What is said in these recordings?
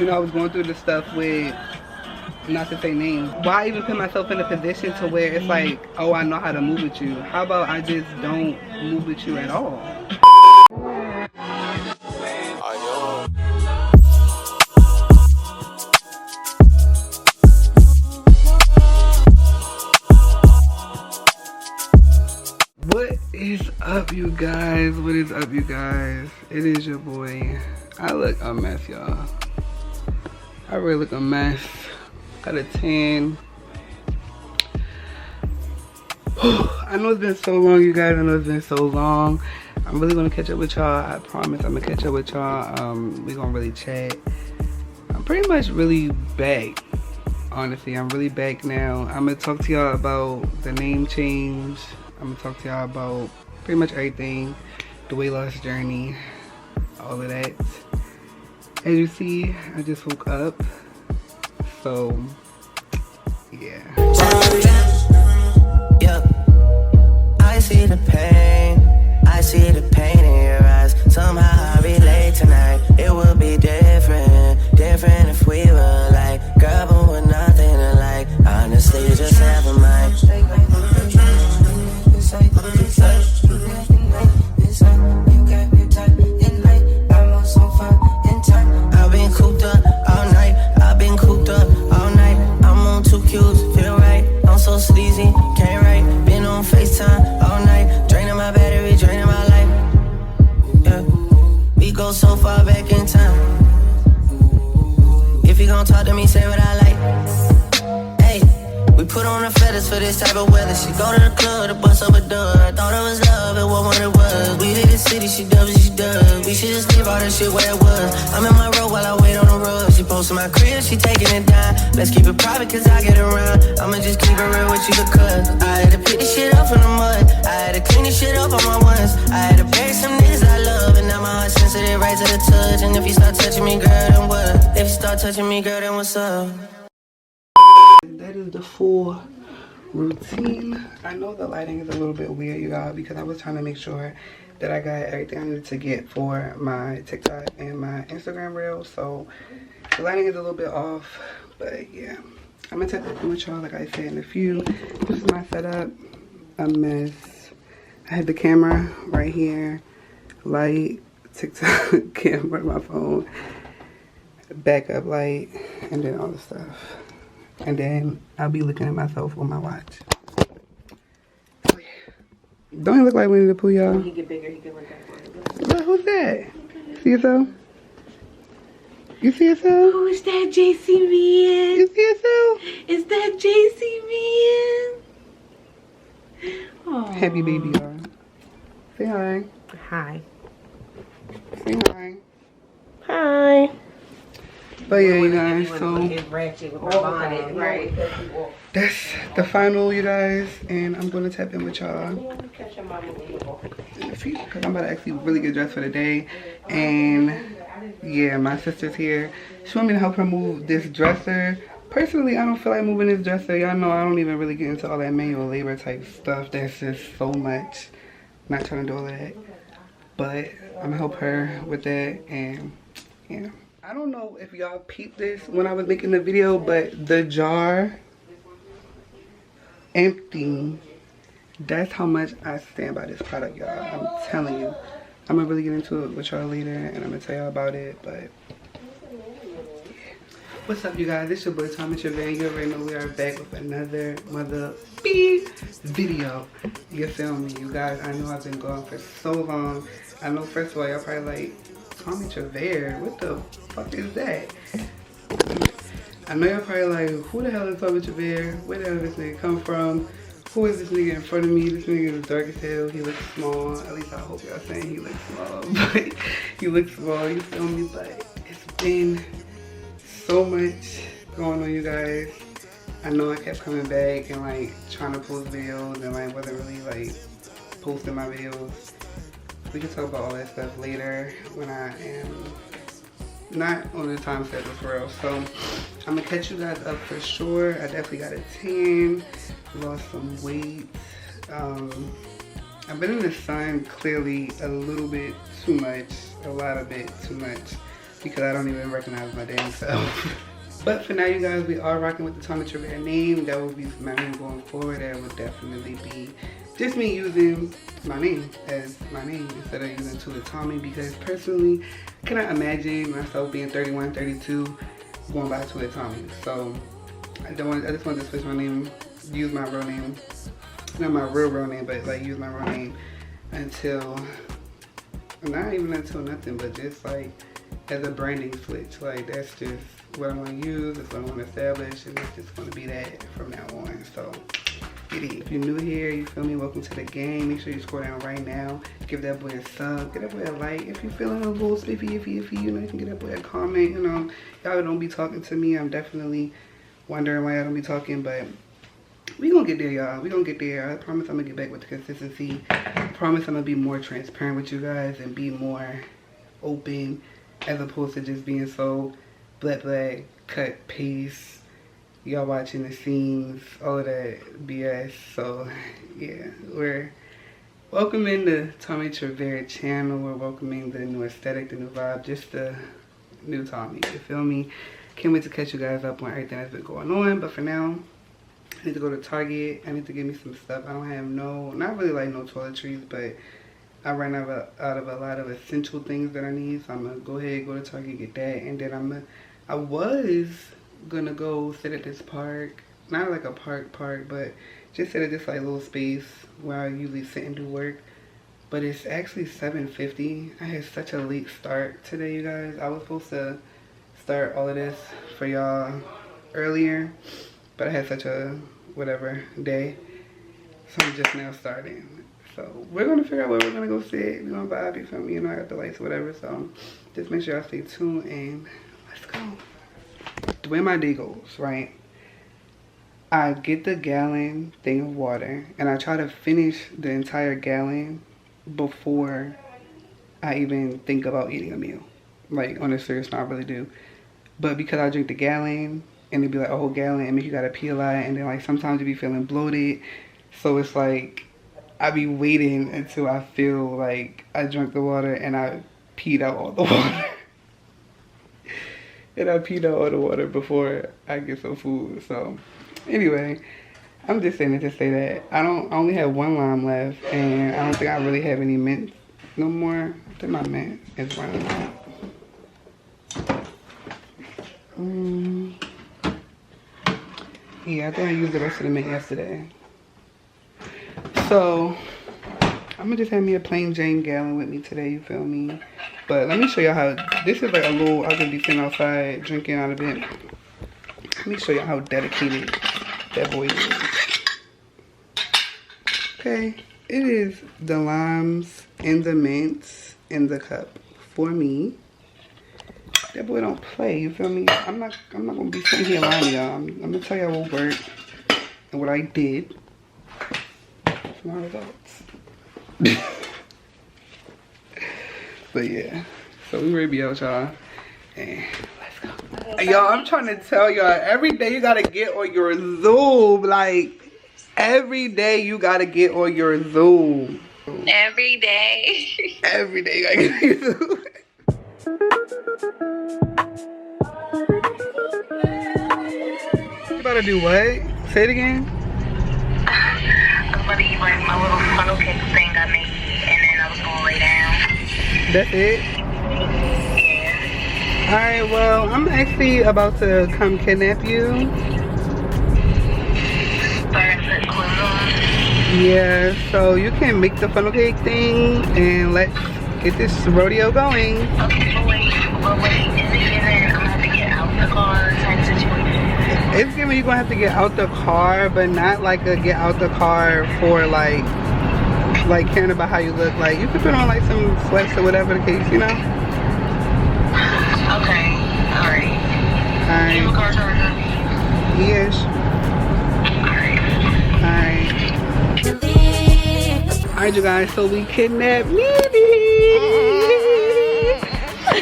you know, I was going through the stuff with, not to say names, why even put myself in a position to where it's like, oh, I know how to move with you. How about I just don't move with you at all? What is up, you guys? What is up, you guys? It is your boy. I look a mess, y'all. I really look a mess. Got a tan. I know it's been so long, you guys. I know it's been so long. I'm really gonna catch up with y'all. I promise I'm gonna catch up with y'all. We gonna really chat. I'm pretty much really back. Honestly, I'm really back now. I'm gonna talk to y'all about the name change. I'm gonna talk to y'all about pretty much everything. The weight loss journey. All of that. As you see, I just woke up. So, yeah. I see the pain. I see the pain in your eyes. Somehow I relate tonight. It would be different if we were like, girl, but we're nothing alike. Honestly, just never mind. I've been cooped up all night. I've been cooped up all night. I'm on 2 Qs, feel right. I'm so sleazy, can't write. Been on FaceTime all night. Draining my battery, draining my life. Yeah. We go so far back in time. If you gon' talk to me, say what I like. Hey, we put on the feathers for this type of weather. She go to the club to bust up a door. I thought it was love, it wasn't what it was. We did the city, she does what she does. We should just leave all that shit where it was. I'm in my road while I wait on the road. She posted my crib, she taking it down. Let's keep it private cause I get around. I'ma just keep it real with you because I had to pick this shit up from the mud. I had to clean this shit up on my ones. I had to bury some niggas I love. And now my heart's sensitive right to the touch. And if you start touching me, girl, then what? If you start touching me, girl, then what's up? That is the full routine. I know the lighting is a little bit weird, you guys, because I was trying to make sure that I got everything I needed to get for my TikTok and my Instagram reel. So the lighting is a little bit off, but yeah. I'm gonna take it with y'all like I said in a few. This is my setup. A mess. I had the camera right here, light, TikTok, camera, my phone, backup light, and then all the stuff. And then I'll be looking at myself on my watch. So yeah. Don't he look like Winnie the Pooh, y'all? When he get bigger, he can look at Look, who's that? See yourself? You see yourself? Who is that JC man? You see yourself? Is that JC man? Aww. Happy baby, y'all. Say hi. Hi. Say hi. Hi. But yeah, you guys, so Right. that's the final, you guys, and I'm gonna tap in with y'all in a few because I'm about to actually really get dressed for the day. And yeah, my sister's here. She want me to help her move this dresser. Personally, I don't feel like moving this dresser. Y'all know I don't even really get into all that manual labor type stuff. That's just so much. Not trying to do all of that, but I'm gonna help her with that. And yeah, I don't know if y'all peeped this when I was making the video, but the jar empty. That's how much I stand by this product, y'all. I'm telling you. I'm gonna really get into it with y'all later, and I'm gonna tell y'all about it. But yeah. What's up, you guys? It's your boy Thomas Chavez. You already know we are back with another mother video. You feel me, you guys? I know I've been gone for so long. I know, first of all, y'all probably like, Tommy Travere, what the fuck is that? I know y'all probably like, who the hell is Tommy Travere? Where the hell did this nigga come from? Who is this nigga in front of me? This nigga is dark as hell. He looks small. At least I hope y'all saying he looks small. But he looks small, you feel me? But it's been so much going on, you guys. I know I kept coming back and like trying to post videos and like wasn't really like posting my videos. We can talk about all that stuff later when I am not on the time schedule for real. So I'm gonna catch you guys up for sure. I definitely got a tan, lost some weight. I've been in the sun clearly a little bit too much, a lot of bit too much. because I don't even recognize my damn self. But for now, you guys, we are rocking with the Tommy Trevor name. That will be my name going forward. That will definitely be just me using my name as my name instead of using Tula Tommy, because personally, I cannot imagine myself being 31, 32, going by Tula Tommy. So I just want to switch my name, use my real name, not my real name, but like use my real name until, not even until nothing, but just like as a branding switch. Like that's just what I want to use, that's what I want to establish, and it's just going to be that from now on. So get it. If you're new here, you feel me, welcome to the game. Make sure you scroll down right now, give that boy a sub, get that boy a like. If you're feeling a little spiffy, you know, you can get that boy a comment. You know, y'all don't be talking to me. I'm definitely wondering why I don't be talking, but we gonna get there, y'all. We gonna get there. I promise I'm gonna get back with the consistency. I promise I'm gonna be more transparent with you guys and be more open, as opposed to just being so black, cut, paste, y'all watching the scenes, all of that BS. So yeah, we're welcoming the Tommy Trevor channel. We're welcoming the new aesthetic, the new vibe, just the new Tommy, you feel me? Can't wait to catch you guys up on everything that's been going on. But for now, I need to go to Target. I need to get me some stuff. I don't have not really like no toiletries, but I ran out of a lot of essential things that I need. So I'm gonna go ahead, go to Target, get that, and then I was gonna go sit at this park, not like a park, but just sit at this like little space where I usually sit and do work. But it's actually 7:50. I had such a late start today, you guys. I was supposed to start all of this for y'all earlier, but I had such a whatever day, so I'm just now starting. So we're gonna figure out where we're gonna go sit. We're gonna vibe, you feel me? You know, I got the lights or whatever. So just make sure y'all stay tuned and let's go. The way my day goes, right? I get the gallon thing of water and I try to finish the entire gallon before I even think about eating a meal. Like on a serious note, I really do. But because I drink the gallon and it'd be like a whole gallon and make you gotta pee a lot, and then like sometimes you be feeling bloated. So it's like I be waiting until I feel like I drank the water and I peed out all the water. And I peed out all the water before I get some food. So anyway, I'm just saying it to say that I only have one lime left, and I don't think I really have any mint no more. I think my mint is running out. Yeah, I think I used the rest of the mint yesterday. So I'm gonna just have me a plain Jane gallon with me today, you feel me? But let me show y'all how, this is like a little, I'm gonna be sitting outside drinking out of it. Let me show y'all how dedicated that boy is. Okay, it is the limes and the mints in the cup for me. That boy don't play, you feel me? I'm not gonna be sitting here lying to y'all. I'm gonna tell y'all what worked and what I did for my results. But yeah, so we ready to be out, y'all, and let's go. Y'all, I'm trying to tell y'all, every day you gotta get on your Zoom. Like every day you gotta get on your Zoom. Every day. Every day you gotta get on your Zoom. You about to do what? Say it again. I was about to eat like my little funnel cake thing I made, and then I was gonna lay down. That's it? Yeah. Alright, well, I'm actually about to come kidnap you. Start to put clothes on. Yeah, so you can make the funnel cake thing and let's get this rodeo going. Okay, but wait, is it given I'm gonna have to get out the car type situation? It's giving you're gonna have to get out the car, but not like a get out the car for like caring about how you look. Like you could put on like some sweats or whatever the case, you know? Okay, alright. Do you have a car charger? Yes. Alright, you guys, so we kidnapped Nene.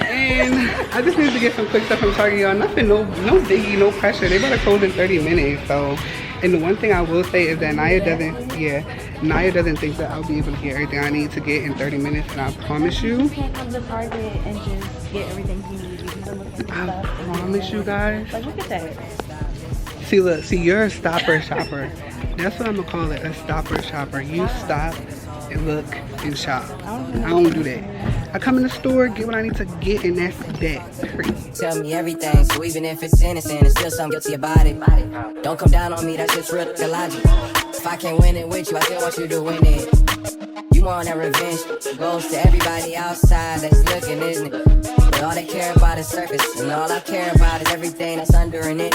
And I just need to get some quick stuff from Target, y'all. Nothing, no biggie, no pressure. They better close in 30 minutes, so. And the one thing I will say is that Naya doesn't think that I'll be able to get everything I need to get in 30 minutes, and I promise you. You can't come to Target and just get everything you need. I promise you guys. Like, look at that. See, look, see, you're a stopper shopper. That's what I'm gonna call it, a stopper shopper. You stop and look and shop. I don't do that. I come in the store, get what I need to get, and that's that. Period. Tell me everything, so even if it's innocent, it's still something guilty about it. Don't come down on me, that's just real logic. If I can't win it with you, I still want you to win it. You want that revenge, goes to everybody outside that's looking, isn't it? But all they care about is surface, and all I care about is everything that's under an inch.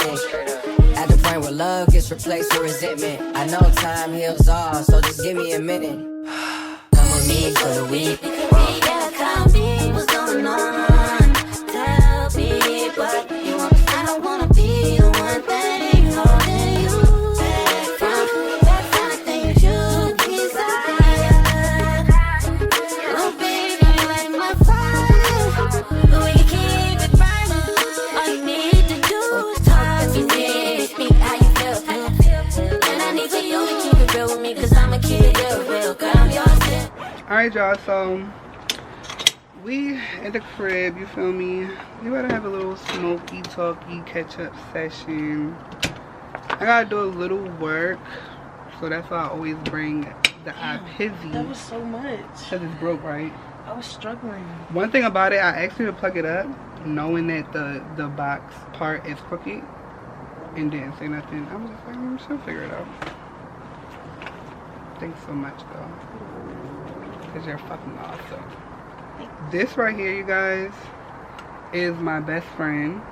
At the point where love gets replaced with resentment, I know time heals all, so just give me a minute. Come with me for the week. Tell me what's going on. Tell me what you want. I don't wanna be the one that ain't holding you back from the things you desire. Oh baby, you like my fire, but we can keep it burning. All you need to do is talk to me, speak how you feel. And I need for you to keep it real with me, 'cause I'ma keep it real, girl, I'm yours. Alright, y'all, so we at the crib, you feel me? We gotta have a little smoky, talky, catch-up session. I gotta do a little work, so that's why I always bring the iPizzy. That was so much. Because it's broke, right? I was struggling. One thing about it, I asked you to plug it up, knowing that the box part is crooked, and didn't say nothing. I was just like, she'll figure it out. Thanks so much, though. Because you're fucking awesome. This right here, you guys, is my best friend.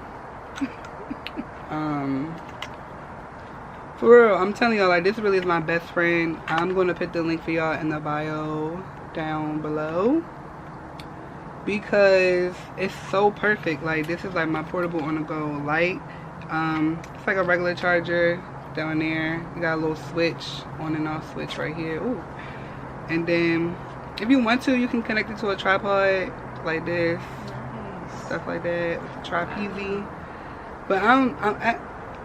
For real, I'm telling y'all, like, this really is my best friend. I'm going to put the link for y'all in the bio down below, because it's so perfect. Like, this is like my portable on-the-go light. It's like a regular charger down there. You got a little switch, on and off switch right here. Ooh. And then if you want to, you can connect it to a tripod like this, stuff like that, trapeze. But I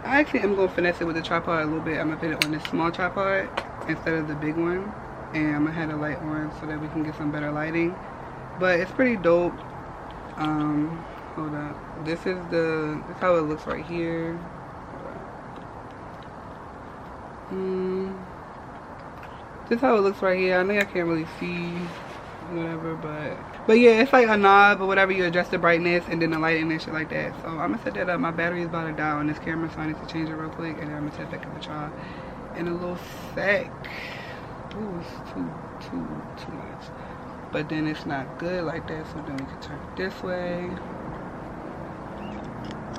actually am gonna finesse it with the tripod a little bit. I'm gonna put it on this small tripod instead of the big one, and I'm gonna have the light on so that we can get some better lighting. But it's pretty dope. Hold up. This is how it looks right here. This is how it looks right here. I think I can't really see whatever, but yeah, it's like a knob or whatever. You adjust the brightness and then the lighting and shit like that. So I'm gonna set that up. My battery is about to die on this camera, so I need to change it real quick, and then I'm gonna set back up with y'all in a little sec. Ooh, it's too much. But then it's not good like that, so then we could turn it this way.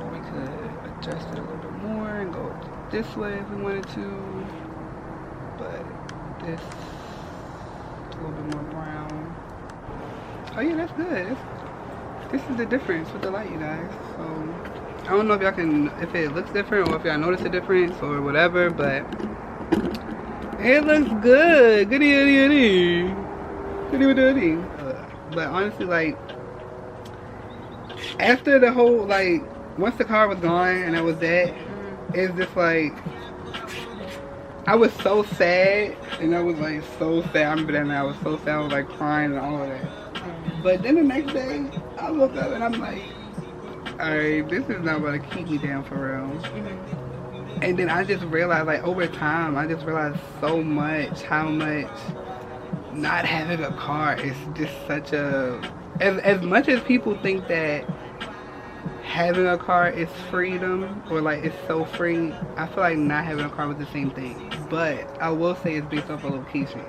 Or we could adjust it a little bit more and go this way if we wanted to. But this a little bit more brown. Oh yeah, that's good. This is the difference with the light, you guys. So I don't know if y'all can, if it looks different or if y'all notice a difference or whatever, but it looks good. Goody. But honestly, like, after the whole, like, once the car was gone and that was that, it's just like, I was so sad, and I was like so sad. I remember that night, I was so sad. I was like crying and all of that. But then the next day, I woke up and I'm like, alright, this is not going to keep me down for real. And then I just realized, like, over time, I just realized so much, how much not having a car is just such a, as much as people think that having a car is freedom, or like it's so free, I feel like not having a car was the same thing. But I will say it's based off of location.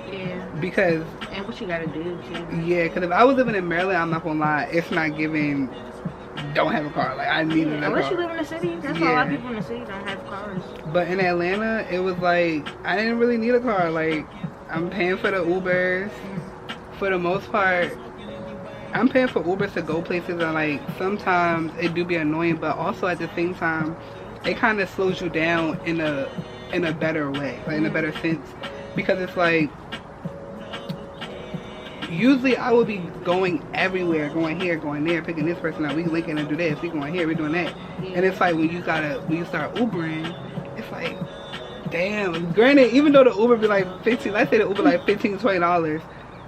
Yeah. Because, and what you gotta do too. yeah, because if I was living in Maryland, I'm not gonna lie, it's not giving don't have a car. Like, I needed a car. Unless you live in the city. That's why a lot of people in the city don't have cars. But in Atlanta, it was like, I didn't really need a car. Like, I'm paying for the Ubers. For the most part, I'm paying for Ubers to go places, and like, sometimes it do be annoying, but also at the same time, it kind of slows you down in a better way, like in a better sense. Because it's like, usually I would be going everywhere, going here, going there, picking this person up. We linking and do this. We going here, we doing that. And it's like, when you start Ubering, it's like, damn. Granted, even though the Uber be like 15, let's say the Uber like $15, $20.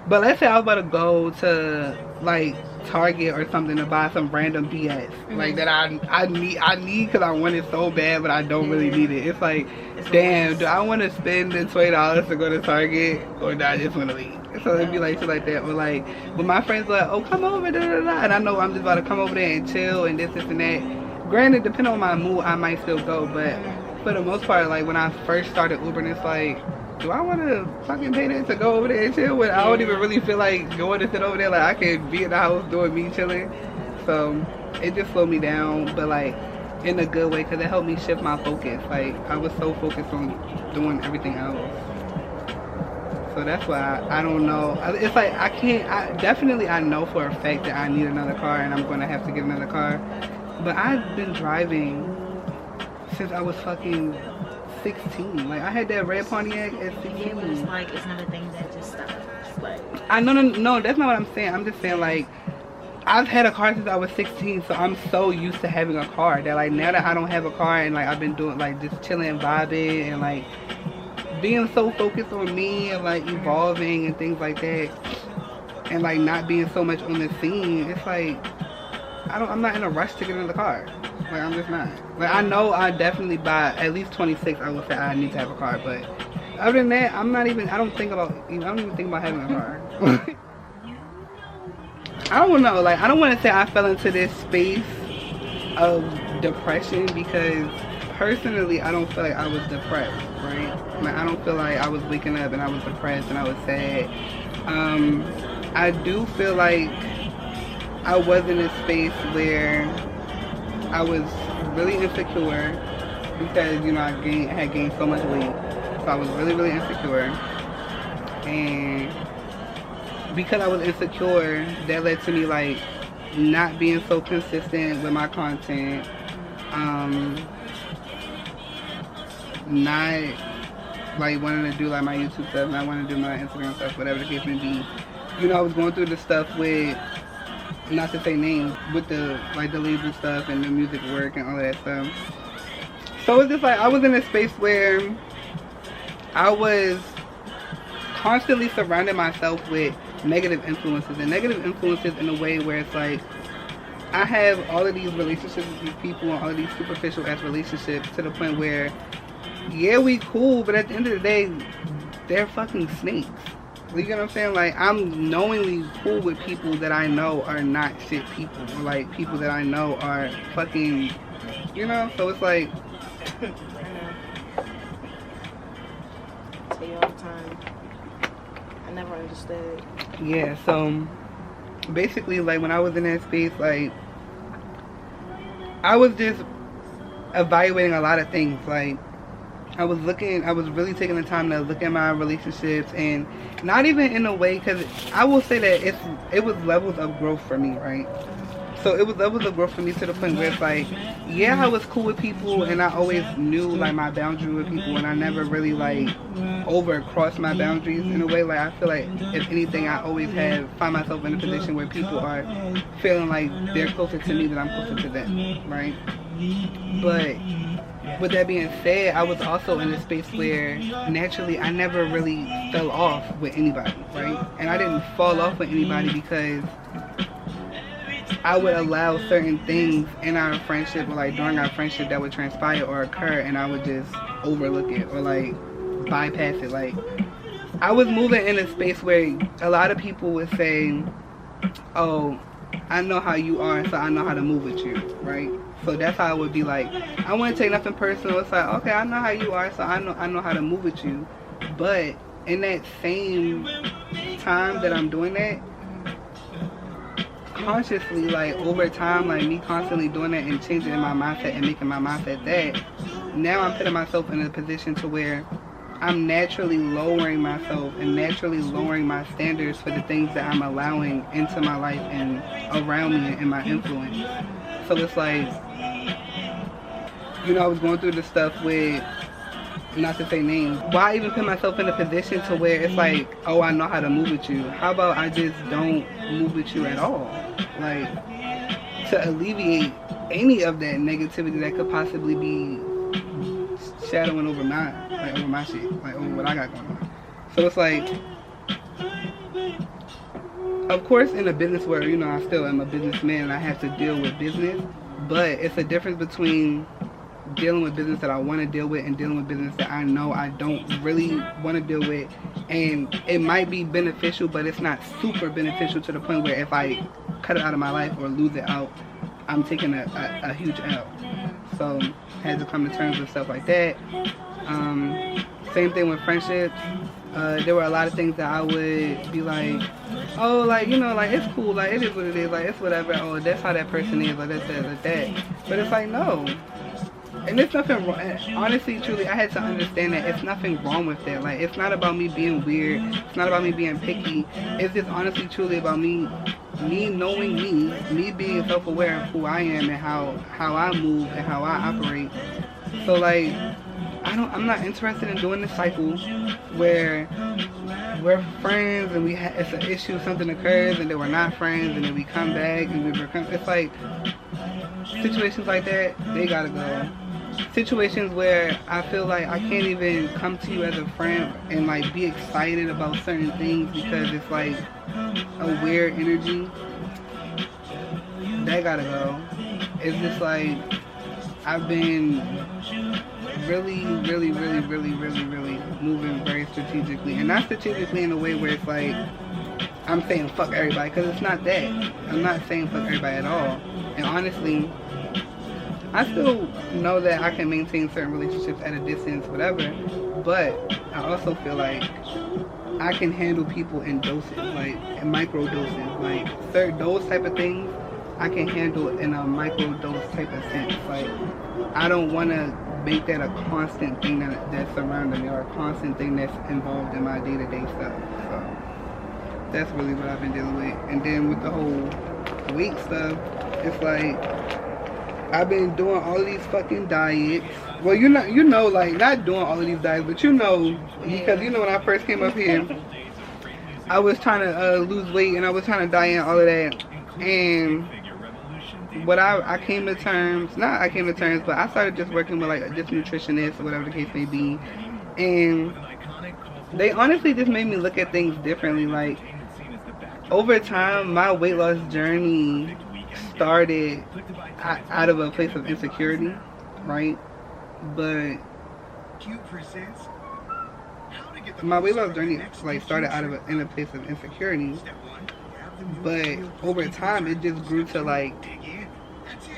But let's say I was about to go to like Target or something to buy some random BS like that I need because I want it so bad, but I don't really need it. It's like, damn, do I want to spend the $20 to go to Target, or do I just want to leave? So it'd be like shit like that. Or like when my friends are like, oh, come over, da, da, da, and I know I'm just about to come over there and chill and this and that. Granted, depending on my mood, I might still go, but for the most part, like when I first started Ubering, it's like, do I want to fucking pay that to go over there and chill when I don't even really feel like going to sit over there? Like I can be in the house doing me chilling. So it just slowed me down, but like in a good way, because it helped me shift my focus. Like I was so focused on doing everything else. So that's why I don't know. It's like I know for a fact that I need another car and I'm going to have to get another car. But I've been driving since I was fucking 16. Like I had that red Pontiac at 16. Yeah, but it's like it's not a thing that just stops. Like I no, that's not what I'm saying. I'm just saying like I've had a car since I was 16, so I'm so used to having a car that like now that I don't have a car and like I've been doing like just chilling, vibing, and like being so focused on me and like evolving and things like that, and like not being so much on the scene. It's like I'm not in a rush to get in the car. Like I'm just not. Like I know I definitely by at least 26 I would say I need to have a car, but other than that, I don't even think about having a car. I don't know, like I don't want to say I fell into this space of depression, because personally I don't feel like I was depressed, right? Like I don't feel like I was waking up and I was depressed and I was sad. I do feel like I was in a space where I was really insecure because, you know, I had gained so much weight. So I was really, really insecure. And because I was insecure, that led to me, like, not being so consistent with my content. Not, like, wanting to do, like, my YouTube stuff, not wanting to do my Instagram stuff, whatever the case may be. You know, I was going through the stuff with, not to say names, with the like the label stuff and the music work and all of that stuff. So it's just like I was in a space where I was constantly surrounding myself with negative influences, and negative influences in a way where it's like I have all of these relationships with these people and all of these superficial ass relationships to the point where, yeah, we cool, but at the end of the day, they're fucking snakes. You get what I'm saying? Like, I'm knowingly cool with people that I know are not shit people. Or, like, people that I know are fucking, you know? So it's like... I know. I tell you all the time. I never understood. Yeah, so... Basically, like, when I was in that space, like... I was just evaluating a lot of things. Like, I was really taking the time to look at my relationships, and not even in a way, because I will say that it was levels of growth for me, right? So it was levels of growth for me to the point where it's like, yeah, I was cool with people, and I always knew like my boundary with people, and I never really like overcrossed my boundaries in a way. Like I feel like if anything, I always find myself in a position where people are feeling like they're closer to me than I'm closer to them, right? But with that being said, I was also in a space where naturally I never really fell off with anybody, right? And I didn't fall off with anybody because I would allow certain things in our friendship or like during our friendship that would transpire or occur, and I would just overlook it or like bypass it. Like I was moving in a space where a lot of people would say, oh, I know how you are, so I know how to move with you, right? So that's how it would be like. I wouldn't take nothing personal. It's like, okay, I know how you are, so I know how to move with you. But in that same time that I'm doing that, consciously, like over time, like me constantly doing that and changing my mindset and making my mindset that, now I'm putting myself in a position to where I'm naturally lowering myself and naturally lowering my standards for the things that I'm allowing into my life and around me and my influence. So it's like, you know, I was going through the stuff with, not to say names, why even put myself in a position to where it's like, oh, I know how to move with you. How about I just don't move with you at all? Like, to alleviate any of that negativity that could possibly be shadowing over my shit, like over what I got going on. So it's like, of course, in the business world, you know, I still am a businessman and I have to deal with business. But it's a difference between dealing with business that I want to deal with and dealing with business that I know I don't really want to deal with. And it might be beneficial, but it's not super beneficial to the point where if I cut it out of my life or lose it out, I'm taking a huge L. So I had to come to terms with stuff like that. Same thing with friendships. There were a lot of things that I would be like, oh, like, you know, like, it's cool, like, it is what it is, like, it's whatever, oh, that's how that person is, like, that. But it's like, no. And there's nothing wrong. Honestly, truly, I had to understand that it's nothing wrong with that. Like, it's not about me being weird. It's not about me being picky. It's just honestly, truly about me knowing me being self-aware of who I am and how I move and how I operate. So, like, I'm not interested in doing this cycle where we're friends and it's an issue, something occurs, and then we're not friends, and then we come back and we become. It's like situations like that, they gotta go. Situations where I feel like I can't even come to you as a friend and like be excited about certain things because it's like a weird energy, that gotta go. It's just like I've been really moving very strategically, and not strategically in a way where it's like I'm saying fuck everybody, because it's not that. I'm not saying fuck everybody at all. And honestly, I still know that I can maintain certain relationships at a distance, whatever, but I also feel like I can handle people in doses, like in micro doses, like certain those type of things I can handle in a micro dose type of sense. Like, I don't want to make that a constant thing that's surrounding me, or a constant thing that's involved in my day-to-day stuff. So that's really what I've been dealing with. And then with the whole weight stuff, it's like I've been doing all of these fucking diets. Well, you know, like, not doing all of these diets, but you know, because you know when I first came up here, I was trying to lose weight and I was trying to diet and all of that. And what I came to terms, but I started just working with like a nutritionist or whatever the case may be. And they honestly just made me look at things differently. Like, over time, my weight loss journey started out of a place of insecurity, right? But my weight loss journey like started in a place of insecurity, but over time it just grew to like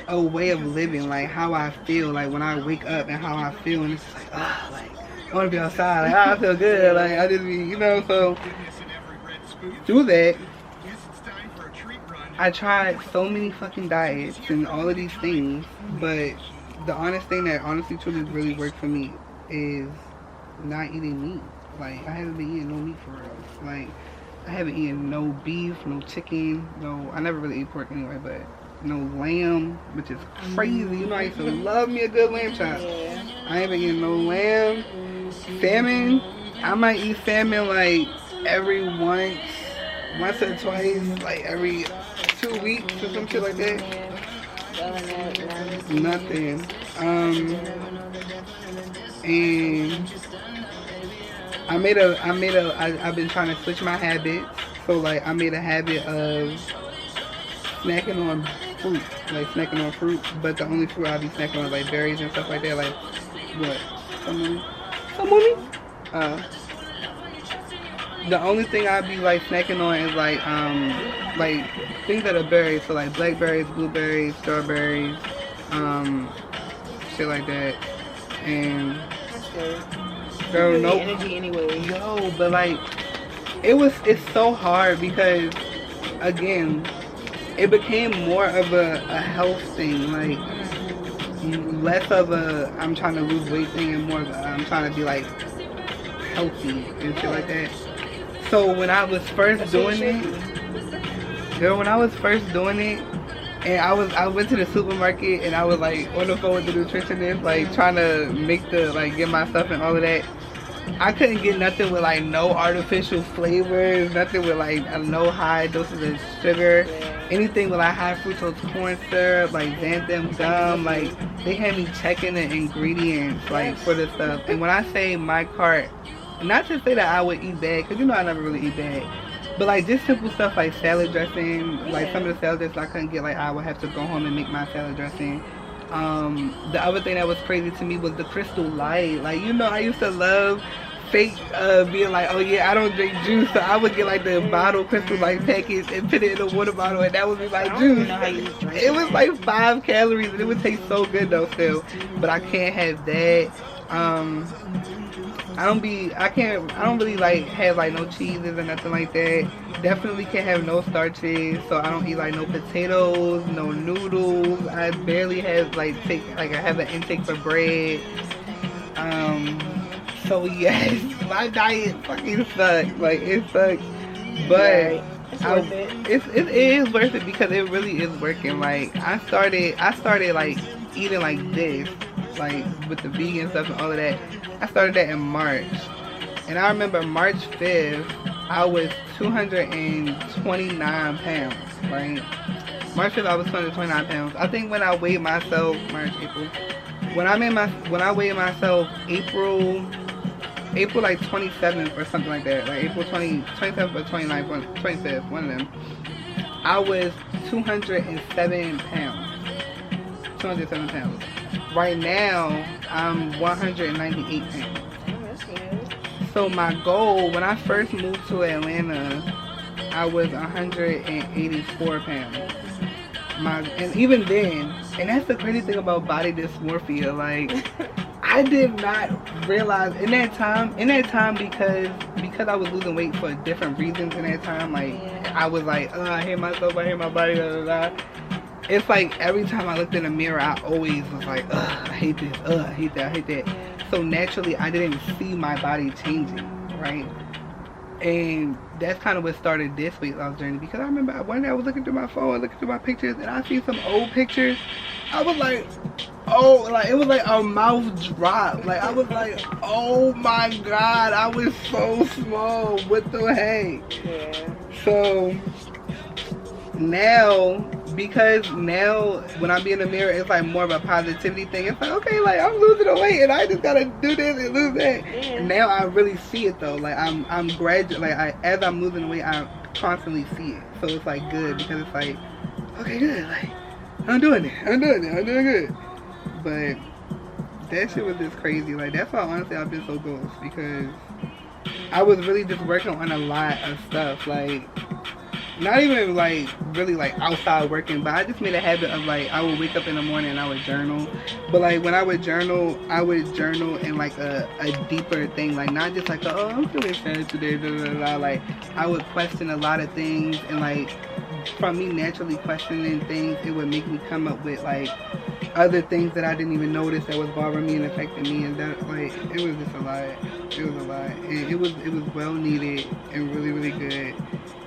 a way of living, like how I feel, like when I wake up and how I feel, and it's just like, like I want to be outside, like I feel good, like I just be, you know. So through that, I tried so many fucking diets and all of these things, but the honest thing that honestly truly really worked for me is not eating meat. Like, I haven't been eating no meat for real. Like, I haven't eaten no beef, no chicken, I never really eat pork anyway, but no lamb, which is crazy. You know, I used to love me a good lamb chop. I haven't eaten no lamb. Salmon, I might eat salmon like every once or twice, like every 2 weeks or some shit like that. Nothing. And I've been trying to switch my habits. So like I made a habit of snacking on fruit, but the only fruit I'll be snacking on is like berries and stuff like that. Like, what? Somebody? The only thing I'd be like snacking on is like things that are berries, so like blackberries, blueberries, strawberries, shit like that. And girl, no energy anyway. Yo, but like it's so hard because again, it became more of a health thing, like less of a I'm trying to lose weight thing and more of a I'm trying to be like healthy and shit like that. So when I was first doing it, and I went to the supermarket and I was like on the phone with the nutritionist, like trying to get my stuff and all of that. I couldn't get nothing with like no artificial flavors, nothing with like no high doses of sugar, anything with like high fructose corn syrup, like xanthan gum. Like, they had me checking the ingredients like for the stuff. And when I say my cart, not to say that I would eat bad, because you know I never really eat bad, But like just simple stuff like salad dressing, like some of the salad dressing I couldn't get, like I would have to go home and make my salad dressing. The other thing that was crazy to me was the Crystal Light. Like, you know, I used to love fake being like, oh yeah, I don't drink juice, so I would get like the bottle Crystal Light package and put it in a water bottle, and that would be my juice. It was like 5 calories, and it would taste so good though still. But I can't have that. I don't really like have like no cheeses or nothing like that. Definitely can't have no starches, so I don't eat like no potatoes, no noodles. I barely have I have an intake for bread. So yes, my diet fucking sucks. Like it sucks, but it is worth it because it really is working. Like I started like eating like this, like with the vegan stuff and all of that. I started that in March, and I remember March 5th, I was 229 pounds. Right, March 5th, I was 229 pounds. I think when I weighed myself, when I weighed myself April like 27th or something like that, like April 27th or 29th, 25th, one of them, I was 207 pounds. 207 pounds. Right now, I'm 198 pounds. So my goal, when I first moved to Atlanta, I was 184 pounds. And even then, and that's the crazy thing about body dysmorphia, like, I did not realize in that time because I was losing weight for different reasons in that time. Like I was like, I hate myself, I hate my body, blah, blah, blah. It's like every time I looked in the mirror, I always was like, I hate this, I hate that, I hate that. So naturally, I didn't see my body changing, right? And that's kind of what started this weight loss journey, because I remember one day I was looking through my phone, looking through my pictures, and I see some old pictures. I was like, oh, like it was like a mouth drop. Like I was like, oh my God, I was so small. What the heck? Yeah. So now, because now when I be in the mirror, it's like more of a positivity thing. It's like, okay, like I'm losing the weight and I just gotta do this and lose that. Yeah. Now I really see it though. Like I'm gradually, like as I'm losing the weight, I constantly see it. So it's like good, because it's like, okay, good. Like I'm doing it. I'm doing good. But that shit was just crazy. Like that's why honestly I've been so ghost, because I was really just working on a lot of stuff. Like not even like really like outside working, but I just made a habit of like I would wake up in the morning and I would journal. But like when I would journal in like a deeper thing, like not just like oh I'm feeling sad today, blah, blah, blah. Like I would question a lot of things, and like from me naturally questioning things, it would make me come up with like other things that I didn't even notice that was bothering me and affecting me, and that like it was just a lot. It was a lot, and it was well needed and really, really good.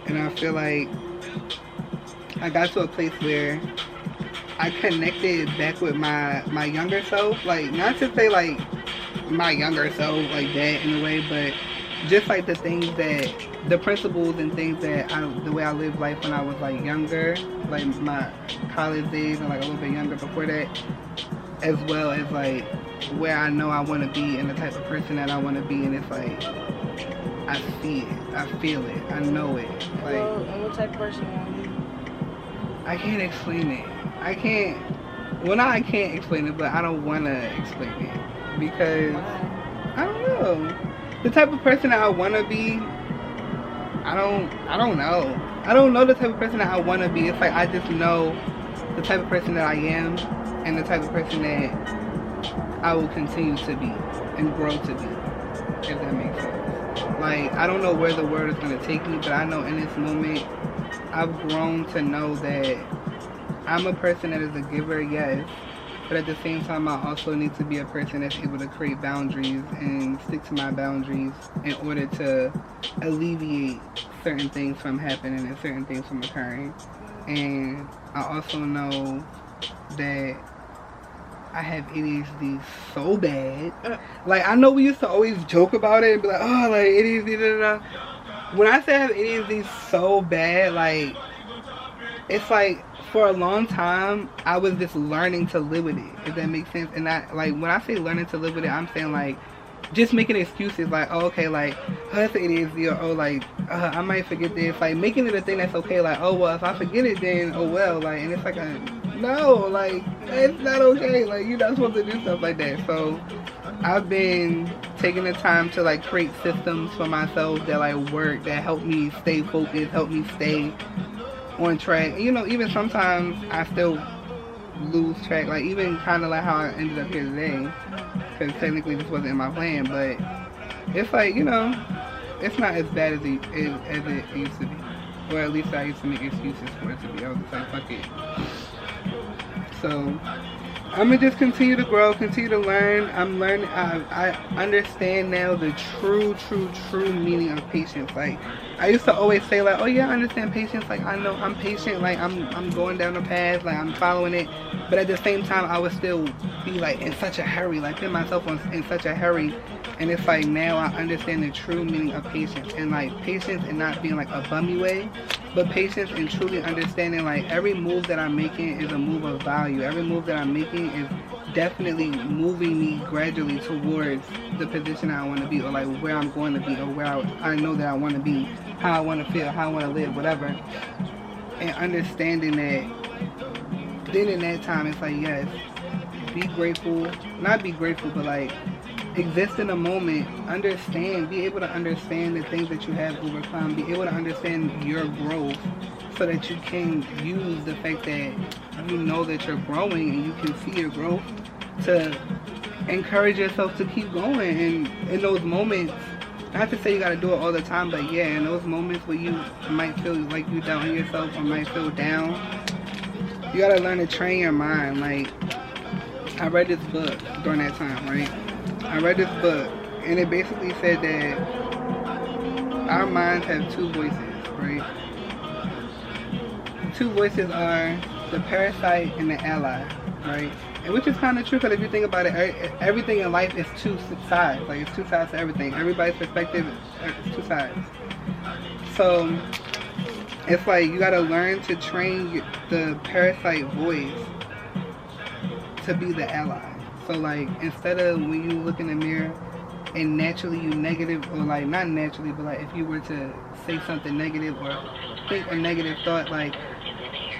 And I feel like I got to a place where I connected back with my younger self. Like not to say like my younger self like that in a way, but just like the things that, the principles and things that the way I lived life when I was like younger, like my college days and like a little bit younger before that, as well as like where I know I want to be and the type of person that I want to be. And it's like I see it, I feel it, I know it. Like, and what type of person you want to be? I can't explain it. I can't explain it, but I don't want to explain it because I don't know. The type of person that I want to be, I don't know. I don't know the type of person that I want to be. It's like I just know the type of person that I am and the type of person that I will continue to be and grow to be, if that makes sense. Like, I don't know where the world is going to take me, but I know in this moment, I've grown to know that I'm a person that is a giver, yes, but at the same time, I also need to be a person that's able to create boundaries and stick to my boundaries in order to alleviate certain things from happening and certain things from occurring. And I also know that I have ADHD so bad. Like, I know we used to always joke about it and be like, oh, like, ADHD, da, da, da. When I say I have ADHD so bad, like, it's like, for a long time, I was just learning to live with it, if that makes sense. And like, when I say learning to live with it, I'm saying, like, just making excuses like, oh, okay, like, oh, that's ADHD, or oh, like, I might forget this, like, making it a thing that's okay, like, oh, well, if I forget it, then, oh, well, like, and it's like, no, like, it's not okay, like, you're not supposed to do stuff like that. So I've been taking the time to, like, create systems for myself that, like, work, that help me stay focused, help me stay on track. And, you know, even sometimes I still lose track, like, even kind of like how I ended up here today, because technically this wasn't in my plan, but it's like, you know, it's not as bad as it used to be, or at least I used to make excuses for it to be. I was just like, fuck it. So I'm gonna just continue to grow, continue to learn. I'm learning. I understand now the true meaning of patience. Like, I used to always say, like, oh yeah, I understand patience. Like, I know I'm patient. Like, I'm going down the path. Like, I'm following it. But at the same time, I would still be like in such a hurry. Like, put myself in such a hurry. And it's like, now I understand the true meaning of patience. And like, patience and not being like a bummy way, but patience and truly understanding, like, every move that I'm making is a move of value. Every move that I'm making is definitely moving me gradually towards the position I want to be, or like where I'm going to be, or where I know that I want to be, how I want to feel, how I want to live, whatever. And understanding that, then in that time, it's like, yes, be grateful. Not be grateful, but like, exist in the moment, understand, be able to understand the things that you have overcome, be able to understand your growth, so that you can use the fact that you know that you're growing and you can see your growth to encourage yourself to keep going. And in those moments, not to say you gotta do it all the time, but yeah, in those moments where you might feel like you doubting yourself or might feel down, you gotta learn to train your mind. Like, I read this book during that time, right? I read this book, and it basically said that our minds have two voices, right? The two voices are the parasite and the ally, right? And which is kind of true, because if you think about it, everything in life is two sides. Like, it's two sides to everything. Everybody's perspective is two sides. So it's like, you gotta learn to train the parasite voice to be the ally. So like, instead of when you look in the mirror and naturally you negative, or like, not naturally, but like if you were to say something negative or think a negative thought, like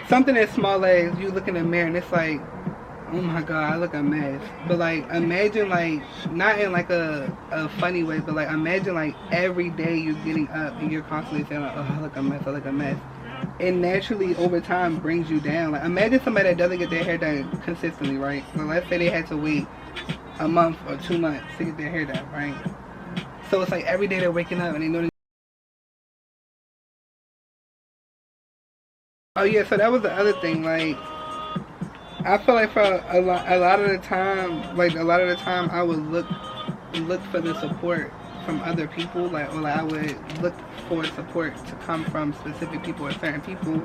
something as small as you look in the mirror and it's like, oh my god, I look a mess. But like, imagine, like, not in like a funny way, but like, imagine like every day you're getting up and you're constantly saying like, oh, I look a mess, I look a mess. It naturally over time brings you down. Like, imagine somebody that doesn't get their hair done consistently, right? So let's say they had to wait a month or 2 months to get their hair done, right? So it's like every day they're waking up and they know. Oh yeah, so that was the other thing. Like, I feel like for a lot of the time, I would look for the support from other people, like, or like I would look for support to come from specific people or certain people,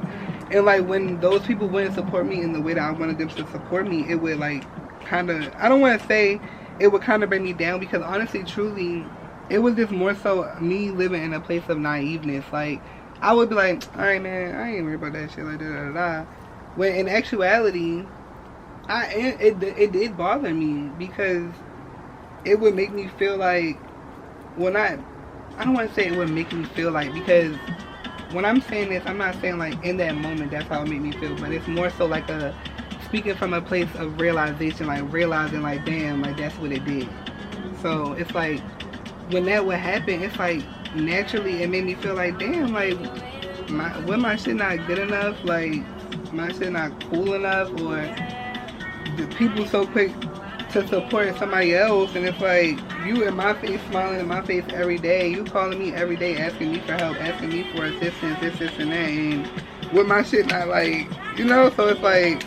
and like when those people wouldn't support me in the way that I wanted them to support me, it would like kind of, I don't want to say it would kind of bring me down, because honestly, truly, it was just more so me living in a place of naiveness. Like, I would be like, all right, man, I ain't worried about that shit, like da. When in actuality, it did bother me, because it would make me feel like, well, I don't want to say it would make me feel like, because when I'm saying this, I'm not saying like in that moment that's how it made me feel, but it's more so like speaking from a place of realization, like realizing like, damn, like that's what it did. So it's like, when that would happen, it's like naturally it made me feel like, damn, like my shit not good enough, like my shit not cool enough, or the people so quick to support somebody else, and it's like, you in my face, smiling in my face every day, you calling me every day, asking me for help, asking me for assistance, this and that, and with my shit not like, you know. So it's like,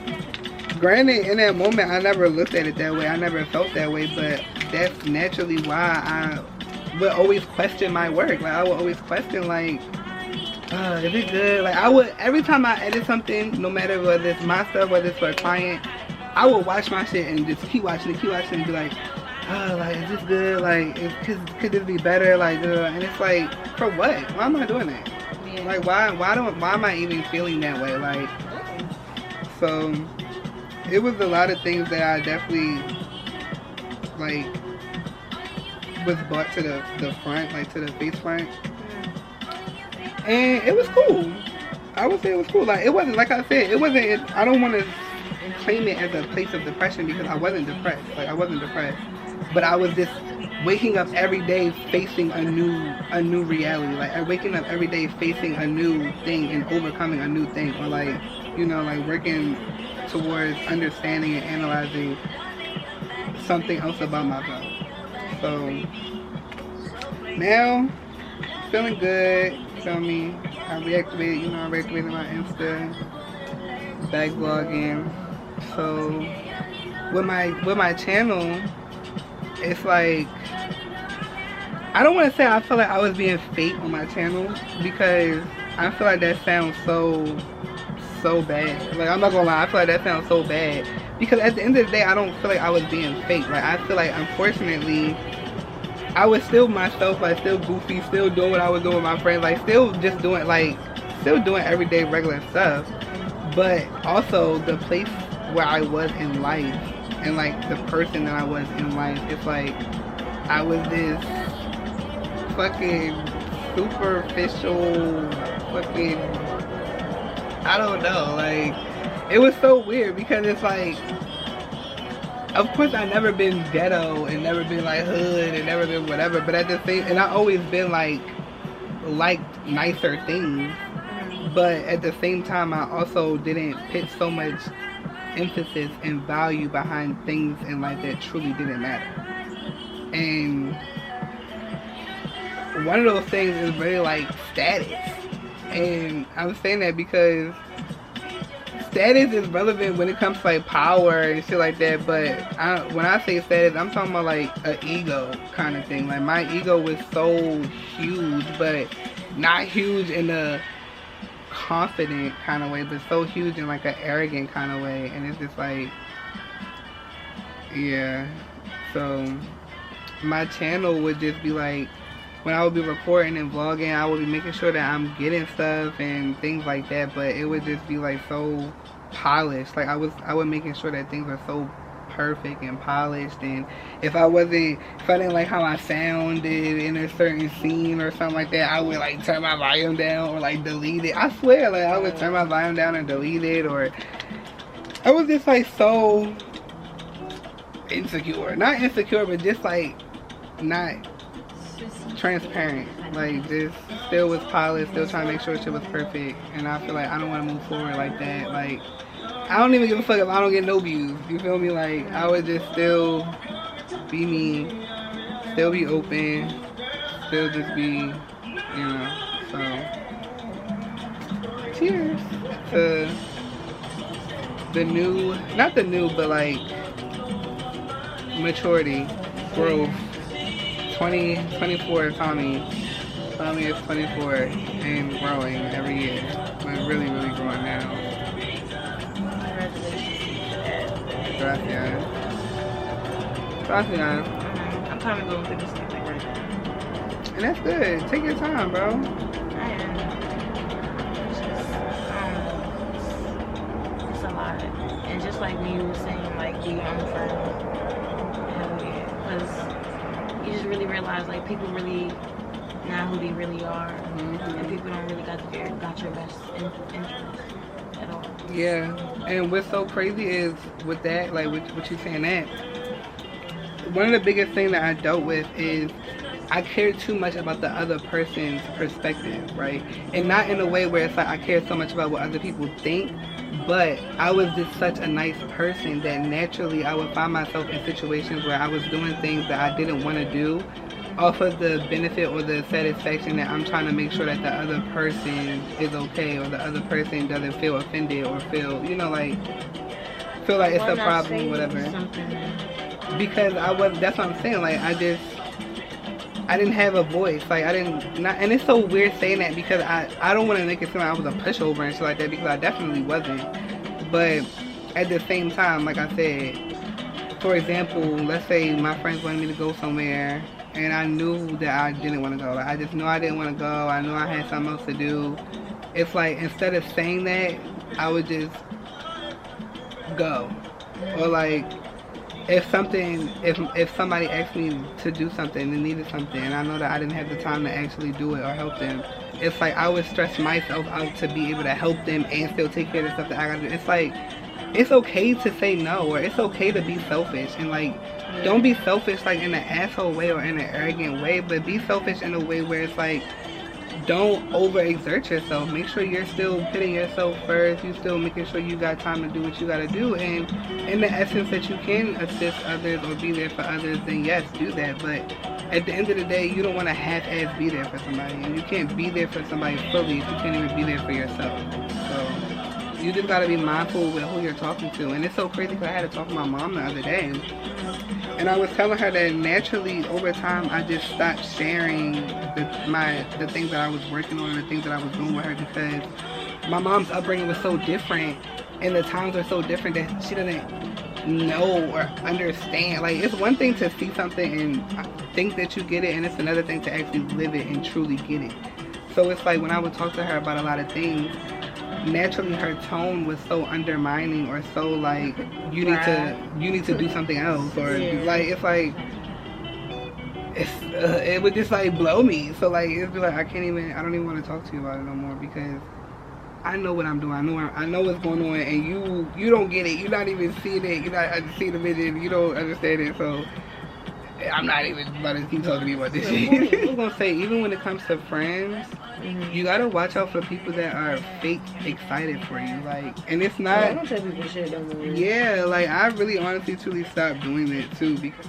granted, in that moment I never looked at it that way, I never felt that way, but that's naturally why I would always question my work. Like, I would always question, like, is it good? Like, I would, every time I edit something, no matter whether it's my stuff, whether it's for a client, I would watch my shit and just keep watching it and be like, oh, like, is this good? Like, could this be better? Like, and it's like, for what? Why am I doing that? Yeah. Like, why am I even feeling that way? Like, so it was a lot of things that I definitely, like, was brought to the front, like to the face front. And it was cool. I would say it was cool. Like, it wasn't, like I said, it wasn't, I don't want to claim it as a place of depression because I wasn't depressed. Like, I wasn't depressed. But I was just waking up every day facing a new reality. Like, waking up every day facing a new thing and overcoming a new thing. Or like, you know, like working towards understanding and analyzing something else about myself. So now, feeling good, feel me? I reactivated my Insta, back vlogging. So with my channel, it's like, I don't want to say I feel like I was being fake on my channel because I feel like that sounds so bad. Like, I'm not gonna lie, I feel like that sounds so bad because at the end of the day, I don't feel like I was being fake. Like, I feel like, unfortunately, I was still myself, like, still goofy, still doing what I was doing with my friends, like, still doing everyday regular stuff. But also the place where I was in life and like the person that I was in life, it's like I was this fucking superficial fucking, I don't know, like, it was so weird because it's like, of course I never been ghetto and never been like hood and never been whatever, but at the same, and I always been like liked nicer things, but at the same time I also didn't put so much emphasis and value behind things in life that truly didn't matter. And one of those things is really like status, and I'm saying that because status is relevant when it comes to like power and shit like that, but when I say status, I'm talking about like an ego kind of thing. Like, my ego was so huge, but not huge in a confident kind of way, but so huge in like an arrogant kind of way. And it's just like, yeah. So my channel would just be like, when I would be recording and vlogging, I would be making sure that I'm getting stuff and things like that, but it would just be like so polished. Like, I was making sure that things were so perfect and polished, and if I didn't like how I sounded in a certain scene or something like that, I would like turn my volume down or like delete it. I swear, like, I would turn my volume down and delete it, or I was just like so insecure. Not insecure, but just like not transparent. Like, just still was polished, still trying to make sure shit was perfect. And I feel like I don't want to move forward like that. Like, I don't even give a fuck if I don't get no views, you feel me? Like, I would just still be me, still be open, still just be, you know. So cheers to the new, not the new, but like maturity, growth. 24, Tommy is 24 and growing every year. Like, really growing now. Gracias. I'm kind of going through this thing like right now. And that's good. Take your time, bro. I am. It's a lot. And just like me, you were saying, like, be on firm. Hell yeah. Because you just really realize, like, people really not who they really are, and people don't really got your best interest at all. Yeah, and what's so crazy is with that, like what you saying, that one of the biggest things that I dealt with is I care too much about the other person's perspective, right? And not in a way where it's like I care so much about what other people think, but I was just such a nice person that naturally I would find myself in situations where I was doing things that I didn't want to do off of the benefit or the satisfaction that I'm trying to make sure that the other person is okay, or the other person doesn't feel offended or feel, you know, like, feel like it's a problem, whatever. Because that's what I'm saying, like, I didn't have a voice. Like, and it's so weird saying that because I don't want to make it seem like I was a pushover and shit like that, because I definitely wasn't. But at the same time, like I said, for example, let's say my friends wanted me to go somewhere and I knew that I didn't want to go. Like, I just knew I didn't want to go. I knew I had something else to do. It's like, instead of saying that, I would just go. Or like, if somebody asked me to do something and needed something, and I know that I didn't have the time to actually do it or help them, it's like I would stress myself out to be able to help them and still take care of the stuff that I gotta do. It's like, it's okay to say no, or it's okay to be selfish, and like, don't be selfish like in an asshole way or in an arrogant way, but be selfish in a way where it's like, don't overexert yourself. Make sure you're still putting yourself first. You still making sure you got time to do what you gotta do, and in the essence that you can assist others or be there for others, then yes, do that. But at the end of the day, you don't want to half-ass be there for somebody, and you can't be there for somebody fully if you can't even be there for yourself. So you just gotta be mindful with who you're talking to. And it's so crazy because I had to talk to my mom the other day, and I was telling her that naturally over time I just stopped sharing the things that I was working on and the things that I was doing with her, because my mom's upbringing was so different and the times are so different that she doesn't know or understand. Like, it's one thing to see something and think that you get it, and it's another thing to actually live it and truly get it. So it's like when I would talk to her about a lot of things, naturally her tone was so undermining, or so like, you need to do something else, or like, it's like, it would just like blow me. So like, it'd be like, I don't even want to talk to you about it no more, because I know what I'm doing. I know what's going on, and you don't get it. You're not even seeing it. You're not seeing the vision. You don't understand it. So I'm not even about to keep talking to you about this shit. I was gonna say, even when it comes to friends, you gotta watch out for people that are fake excited for you. Like, and it's not. I don't tell people shit no more. Yeah, like I really honestly truly stopped doing that too, because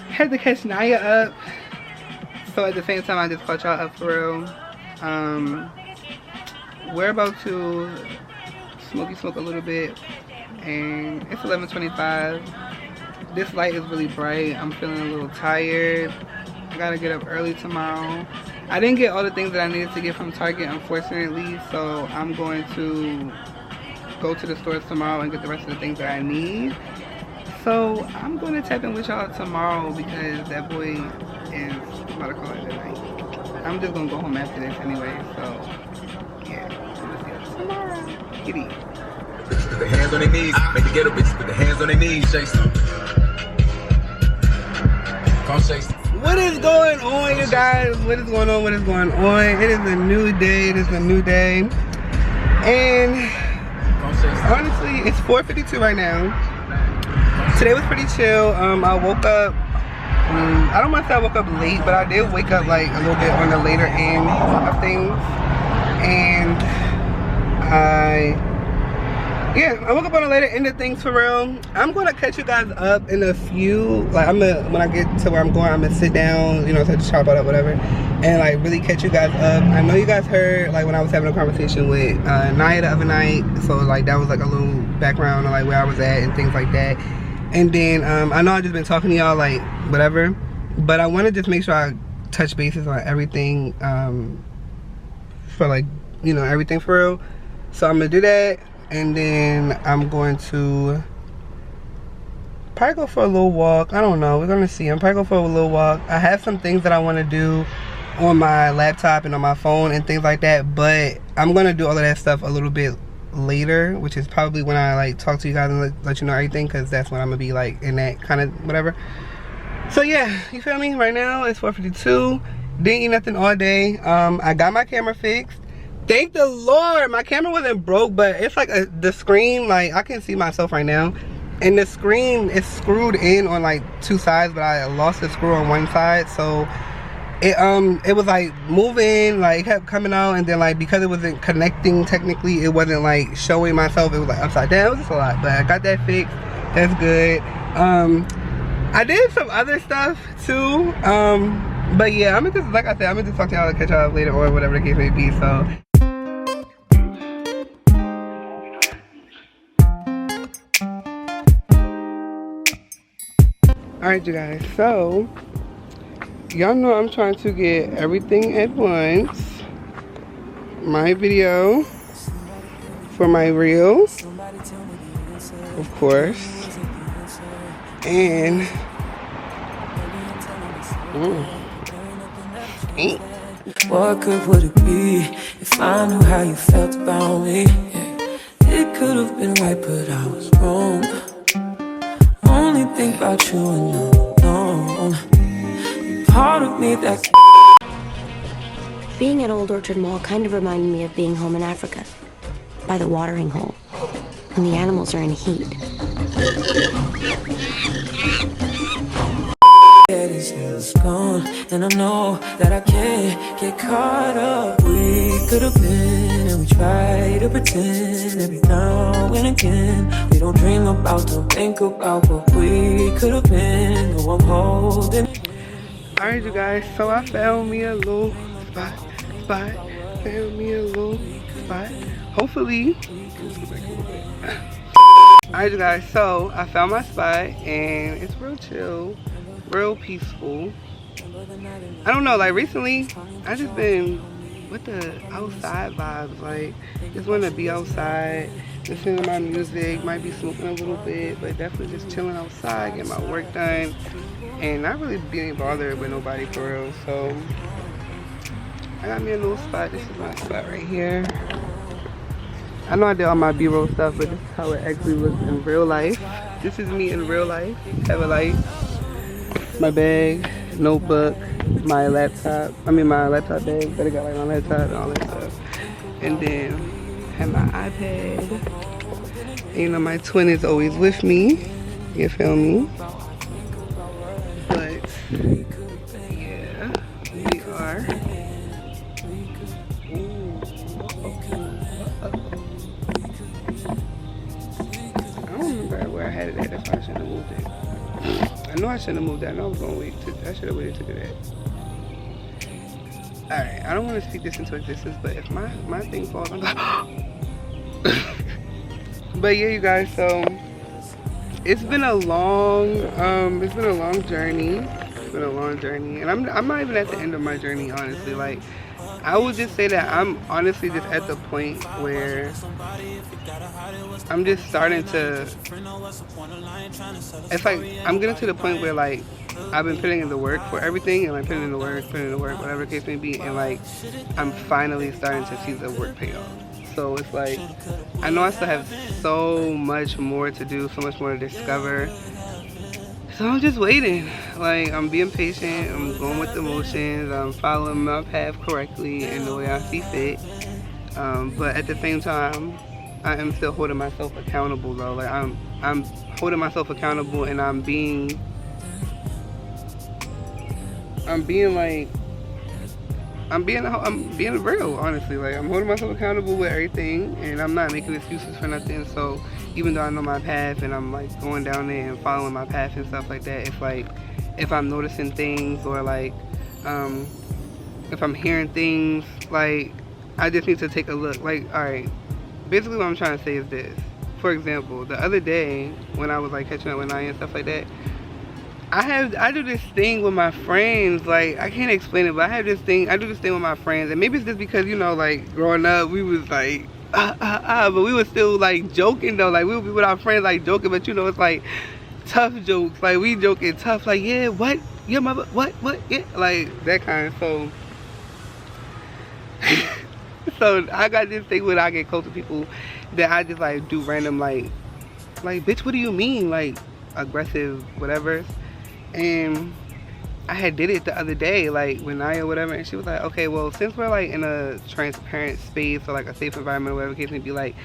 I had to catch Naya up. So at the same time, I just caught y'all up for real. We're about to smoke a little bit, and it's 11:25. This light is really bright. I'm feeling a little tired. I gotta get up early tomorrow. I didn't get all the things that I needed to get from Target, unfortunately, so I'm going to go to the stores tomorrow and get the rest of the things that I need. So I'm going to tap in with y'all tomorrow, because that boy is about to call it a night. I'm just going to go home after this anyway, so yeah. We'll see y'all tomorrow. Kitty. Bitches put their hands on their knees. Make the ghetto bitches put their hands on their knees. Say something. Come say something. What is going on, you guys? What is going on? What is going on? It is a new day. It is a new day. And honestly, it's 4:52 right now. Today was pretty chill. I woke up, I don't want to say I woke up late, but I did wake up like a little bit on the later end of things. And I woke up on the later end of things for real. I'm gonna catch you guys up in a few, like when I get to where I'm going, I'm gonna sit down, you know, to chop it up, whatever, and like really catch you guys up. I know you guys heard like when I was having a conversation with Naya the other night, so like that was like a little background on like where I was at and things like that. And then I know I've just been talking to y'all like whatever, but I want to just make sure I touch bases on everything for like, you know, everything for real. So I'm gonna do that. And then I'm going to probably go for a little walk. I don't know. We're going to see. I'm probably going for a little walk. I have some things that I want to do on my laptop and on my phone and things like that. But I'm going to do all of that stuff a little bit later, which is probably when I like talk to you guys and let you know everything, because that's when I'm going to be like in that kind of whatever. So yeah, you feel me? Right now it's 4:52. Didn't eat nothing all day. I got my camera fixed. Thank the Lord, my camera wasn't broke, but it's like the screen, like I can see myself right now, and the screen is screwed in on like two sides, but I lost the screw on one side, so it was like moving, like it kept coming out, and then like because it wasn't connecting technically, it wasn't like showing myself, it was like upside down. It was just a lot, but I got that fixed. That's good. I did some other stuff too, but yeah, I'm gonna just, like I said, I'm gonna just talk to y'all and catch y'all later or whatever the case may be. So alright, you guys, so y'all know I'm trying to get everything at once. My video for my reel, of course, and what good would it be if I knew how you felt about me? Yeah. It could have been right, but I was wrong. Only think about you and no. Part of me that. Being at Old Orchard Mall kind of reminded me of being home in Africa, by the watering hole, when the animals are in heat. Is gone, and I know that I can't get caught up. We could have been, and we try to pretend every now and again. We don't dream about, don't think about what we could have been. No, I'm holding. Alright, you guys, so I found me a little spot. Found me a little spot. Hopefully. Alright, you guys, so I found my spot and it's real chill, real peaceful. I don't know, like recently, I just been with the outside vibes. Like, just want to be outside, listening to my music, might be smoking a little bit, but definitely just chilling outside, getting my work done, and not really being bothered with nobody for real. So I got me a little spot. This is my spot right here. I know I did all my B-roll stuff, but this is how it actually looks in real life. This is me in real life. Have a light, my bag, notebook, my laptop. My laptop bag, but I got like my laptop and all that stuff. And then have my iPad. And, you know, my twin is always with me. You feel me? But yeah, we are. I don't remember where I had it at. That's why I shouldn't have moved it. I know I shouldn't have moved that. I know I was gonna wait. I should have waited to do that. Alright, I don't want to speak this into existence, but if my thing falls, I'm like, but yeah, you guys, so it's been a long journey. It's been a long journey, and I'm not even at the end of my journey, honestly. Like, I would just say that I'm honestly just at the point where I'm just starting to, it's like I'm getting to the point where like I've been putting in the work for everything, and like putting in the work, whatever the case may be, and like I'm finally starting to see the work pay off. So it's like, I know I still have so much more to do, so much more to discover. So I'm just waiting. Like, I'm being patient, I'm going with the motions, I'm following my path correctly in the way I see fit. But at the same time, I am still holding myself accountable though. Like, I'm holding myself accountable, and I'm being real, honestly. Like, I'm holding myself accountable with everything, and I'm not making excuses for nothing. So even though I know my path and I'm like going down there and following my path and stuff like that, it's like if I'm noticing things or like if I'm hearing things, like I just need to take a look. Like, alright, basically what I'm trying to say is this. For example, the other day when I was like catching up with Naya and stuff like that, I do this thing with my friends. Like, I can't explain it, but I do this thing with my friends, and maybe it's just because, you know, like growing up we was like but we was still like joking though. Like, we would be with our friends like joking, but you know, it's like tough jokes. Like, we joking tough, like, yeah, what, your mother, what, yeah, like that kind. So so I got this thing when I get close to people that I just like do random like bitch, what do you mean, like aggressive whatever. And I had did it the other day, like with Naya, whatever, and she was like, okay, well, since we're like in a transparent space or like a safe environment or whatever case may be, like,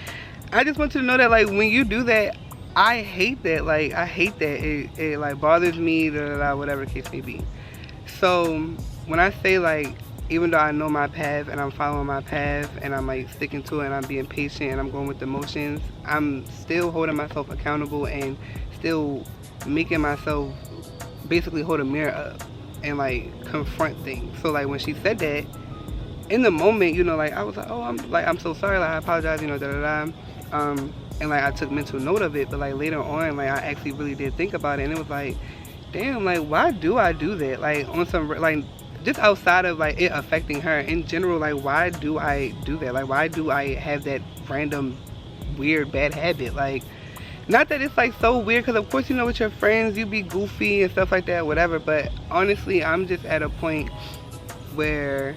I just want you to know that like when you do that, I hate that. Like, I hate that. It like bothers me, whatever the case may be. So when I say like, even though I know my path and I'm following my path and I'm like sticking to it and I'm being patient and I'm going with the motions, I'm still holding myself accountable and still making myself basically hold a mirror up and like confront things. So like when she said that, in the moment, you know, like I was like, oh, I'm so sorry, like I apologize, you know, and like I took mental note of it. But like later on, like I actually really did think about it, and it was like, damn, like why do I do that? Like on some like just outside of like it affecting her in general, like why do I do that? Like why do I have that random weird bad habit? Like, not that it's like so weird, because of course, you know, with your friends you be goofy and stuff like that, whatever, but honestly I'm just at a point where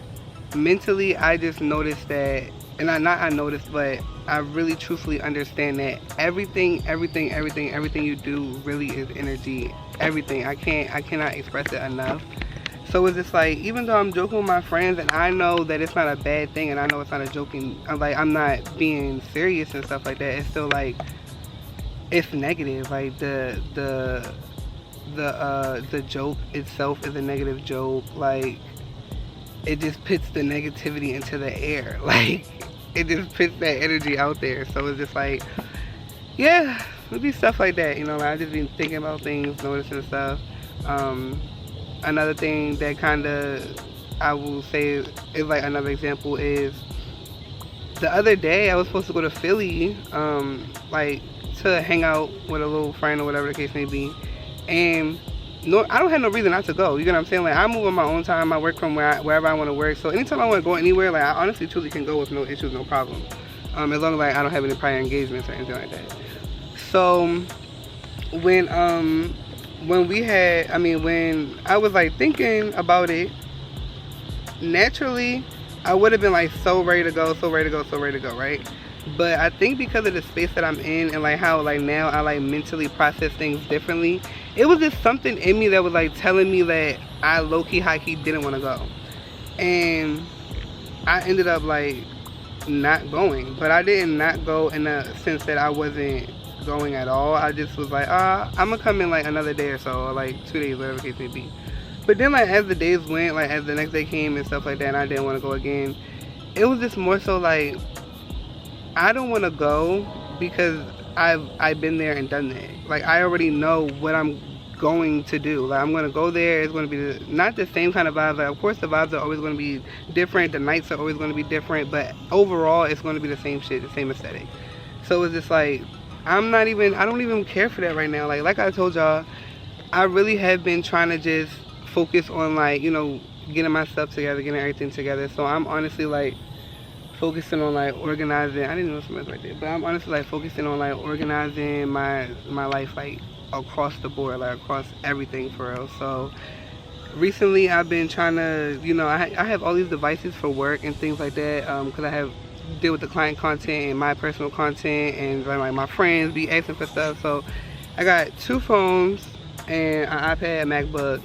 mentally I just noticed that and I noticed, but I really truthfully understand that everything you do really is energy. Everything. I cannot express it enough. So it's just like, even though I'm joking with my friends and I know that it's not a bad thing and I know it's not a joking, like I'm not being serious and stuff like that, it's still like, it's negative. Like the joke itself is a negative joke. Like, it just puts the negativity into the air. Like, it just puts that energy out there. So it's just like, yeah, it'll be stuff like that, you know. Like, I just been thinking about things, noticing stuff. Another thing that kind of, I will say is like another example is, the other day I was supposed to go to Philly, like to hang out with a little friend or whatever the case may be, and no, I don't have no reason not to go. You get what I'm saying? Like, I move on my own time. I work from wherever I want to work. So anytime I want to go anywhere, like, I honestly truly can go with no issues, no problem. As long as like I don't have any prior engagements or anything like that. So when I was like thinking about it, naturally I would have been like so ready to go, right? But I think because of the space that I'm in and like how like now I like mentally process things differently, it was just something in me that was like telling me that I low-key high-key didn't want to go, and I ended up like not going. But I didn't not go in the sense that I wasn't going at all. I just was like, I'm gonna come in like another day or so, or like 2 days, whatever the case may be. But then like as the days went, like as the next day came and stuff like that, and I didn't want to go again, it was just more so like, I don't want to go because I've been there and done that. Like, I already know what I'm going to do. Like, I'm going to go there. It's going to be not the same kind of vibes. Like, of course the vibes are always going to be different. The nights are always going to be different. But overall, it's going to be the same shit, the same aesthetic. So it's just like, I don't even care for that right now. Like I told y'all, I really have been trying to just focus on, like, you know, getting my stuff together, getting everything together. So I'm honestly like focusing on like organizing. I didn't know something right there, but I'm honestly like focusing on like organizing my life like across the board, like across everything for real. So recently I've been trying to, you know, I have all these devices for work and things like that, because I have deal with the client content and my personal content, and like my friends be asking for stuff. So I got 2 phones and an iPad, MacBook,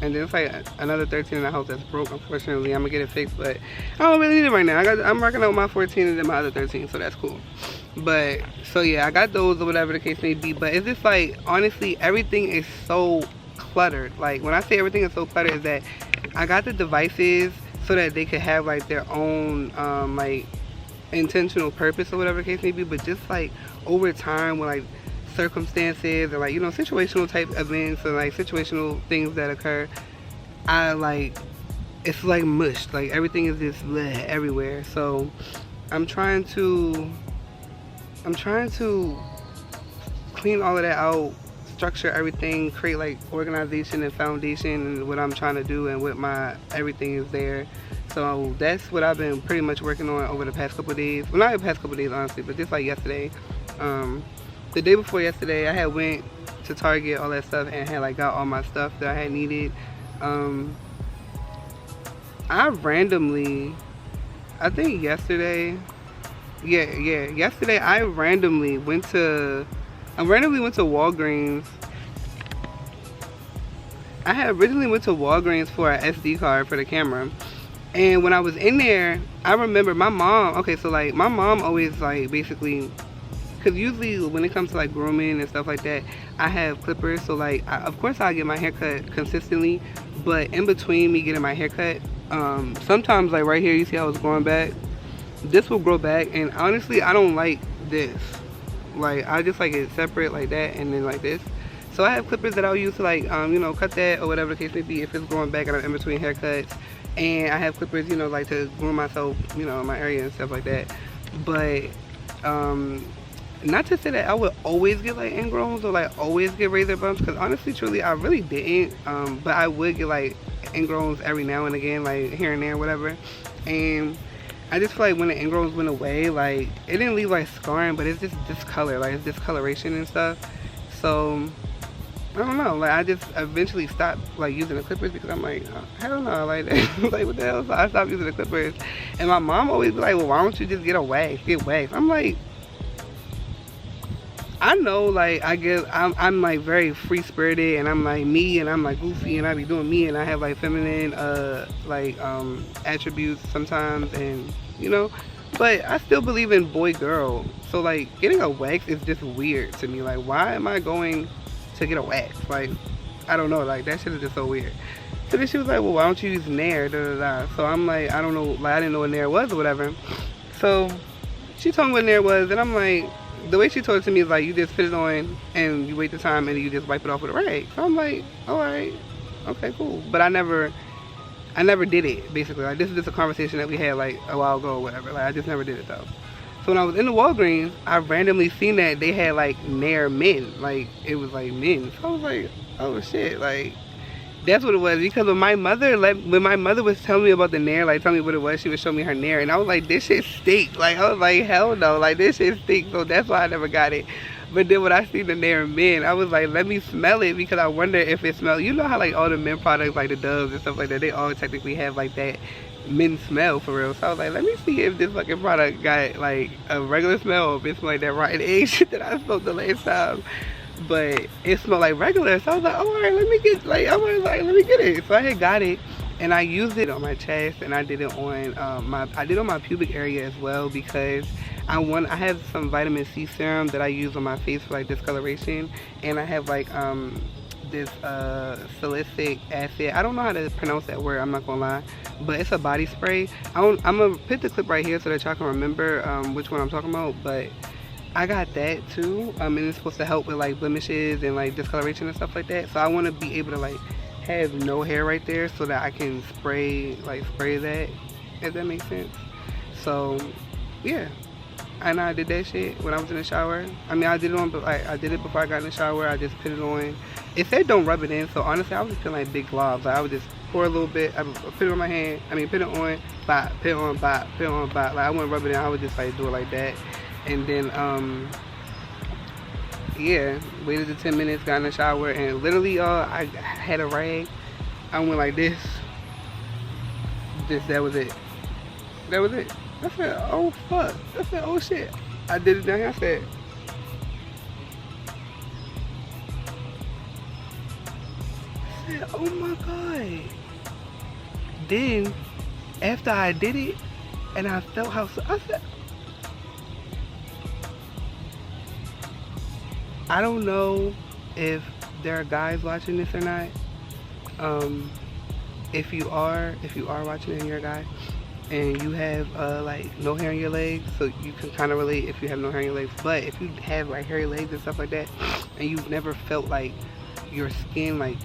and then it's like another 13 in the house that's broke. Unfortunately, I'm gonna get it fixed, but I don't really need it right now. I'm rocking out with my 14 and then my other 13, so that's cool. But so yeah, I got those or whatever the case may be. But it's just like, honestly, everything is so cluttered. Like, when I say everything is so cluttered, is that I got the devices so that they could have like their own like intentional purpose or whatever the case may be. But just like over time, with like circumstances and like, you know, situational type events and like situational things that occur, I like, it's like mush. Like, everything is just bleh, everywhere. So I'm trying to clean all of that out, structure everything, create like organization and foundation and what I'm trying to do, and what my everything is there. So that's what I've been pretty much working on over the past couple of days. Well, not the past couple of days honestly, but just like yesterday. The day before yesterday, I had went to Target, all that stuff, and had like got all my stuff that I had needed. I randomly, I think yesterday, yesterday I randomly went to Walgreens. I had originally went to Walgreens for an SD card for the camera. And when I was in there, I remember my mom, okay, so like my mom always like basically, because usually when it comes to like grooming and stuff like that, I have clippers. So like, of course I get my hair cut consistently, but in between me getting my hair cut, sometimes like right here, you see how it's growing back? This will grow back, and honestly, I don't like this. Like, I just like it separate like that, and then like this. So I have clippers that I'll use to like, you know, cut that or whatever the case may be if it's growing back and I'm in between haircuts. And I have clippers, you know, like to groom myself, you know, in my area and stuff like that. But not to say that I would always get like ingrowns or like always get razor bumps, because honestly, truly, I really didn't. But I would get like ingrowns every now and again, like here and there, whatever. And I just feel like when the ingrowns went away, like it didn't leave like scarring, but it's just discolor, like it's discoloration and stuff. So I don't know, like I just eventually stopped like using the clippers because I'm like, oh, hell no, like like what the hell? So I stopped using the clippers, and my mom always be like, well, why don't you just get a wax, get wax? I'm like, I know, like I guess I'm like very free spirited, and I'm like me, and I'm like goofy, and I be doing me, and I have like feminine like attributes sometimes, and you know, but I still believe in boy girl. So like getting a wax is just weird to me. Like why am I going to get a wax? Like I don't know, like that shit is just so weird. So then she was like, well, why don't you use Nair, da da da. So I'm like, I don't know, like I didn't know what Nair was or whatever. So she told me what Nair was, and I'm like, the way she told it to me is like, you just put it on and you wait the time and then you just wipe it off with a rag. So I'm like, all right, okay, cool. But I never did it, basically. Like this is just a conversation that we had like a while ago or whatever. Like I just never did it though. So when I was in the Walgreens, I randomly seen that they had like Nair men, like it was like men. So I was like, oh shit, like that's what it was. Because when my mother was telling me about the Nair, like telling me what it was, she would show me her Nair, and I was like, this shit stink. Like I was like, hell no, like this shit stink. So that's why I never got it. But then when I seen the Nair men, I was like, let me smell it because I wonder if it smells. You know how like all the men products, like the Doves and stuff like that, they all technically have like that men smell for real. So I was like, let me see if this fucking product got like a regular smell or if it smells like that rotten egg shit that I smelled the last time. But it smelled like regular. So I was like, oh, all right, let me get let me get it. So I had got it, and I used it on my chest, and I did it on on my pubic area as well because I have some vitamin C serum that I use on my face for like discoloration, and I have like this salicylic acid. I don't know how to pronounce that word, I'm not gonna lie, but it's a body spray. I'm gonna put the clip right here so that y'all can remember which one I'm talking about. But I got that too, and it's supposed to help with like blemishes and like discoloration and stuff like that. So I want to be able to like have no hair right there so that I can spray that, if that makes sense. So yeah, and I did that shit when I was in the shower. I mean, I did it on, but I did it before I got in the shower. I just put it on. It said don't rub it in, so honestly I was just feeling like big globs. Like I would just pour a little bit, I would put it on my hand, I mean put it on, bop, put it on, bop, put it on, bop. Like I wouldn't rub it in, I would just like do it like that. And then yeah, waited the 10 minutes, got in the shower, and literally I had a rag. I went like this. That was it. That was it. I said, oh fuck. I said, oh shit. I did it down here. I said, oh my god. Then after I did it and I felt how, I said, I don't know if there are guys watching this or not. If you are watching it and you're a guy and you have like no hair on your legs, so you can kind of relate if you have no hair on your legs. But if you have like hairy legs and stuff like that, and you've never felt like your skin like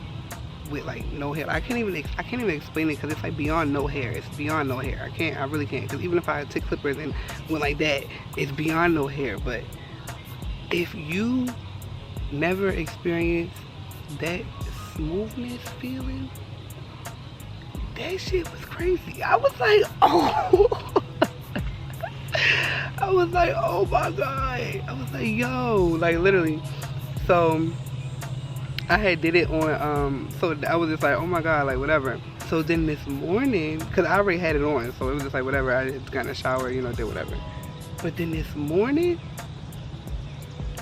with like no hair, I can't even explain it because it's like beyond no hair. It's beyond no hair. I really can't, because even if I took clippers and went like that, it's beyond no hair. But if you never experienced that smoothness feeling, that shit was crazy. I was like, oh. I was like, oh my god. I was like, yo, like literally. So I had did it on so I was just like, oh my god, like whatever. So then this morning, because I already had it on, so it was just like whatever, I just got in the shower, you know, did whatever. But then this morning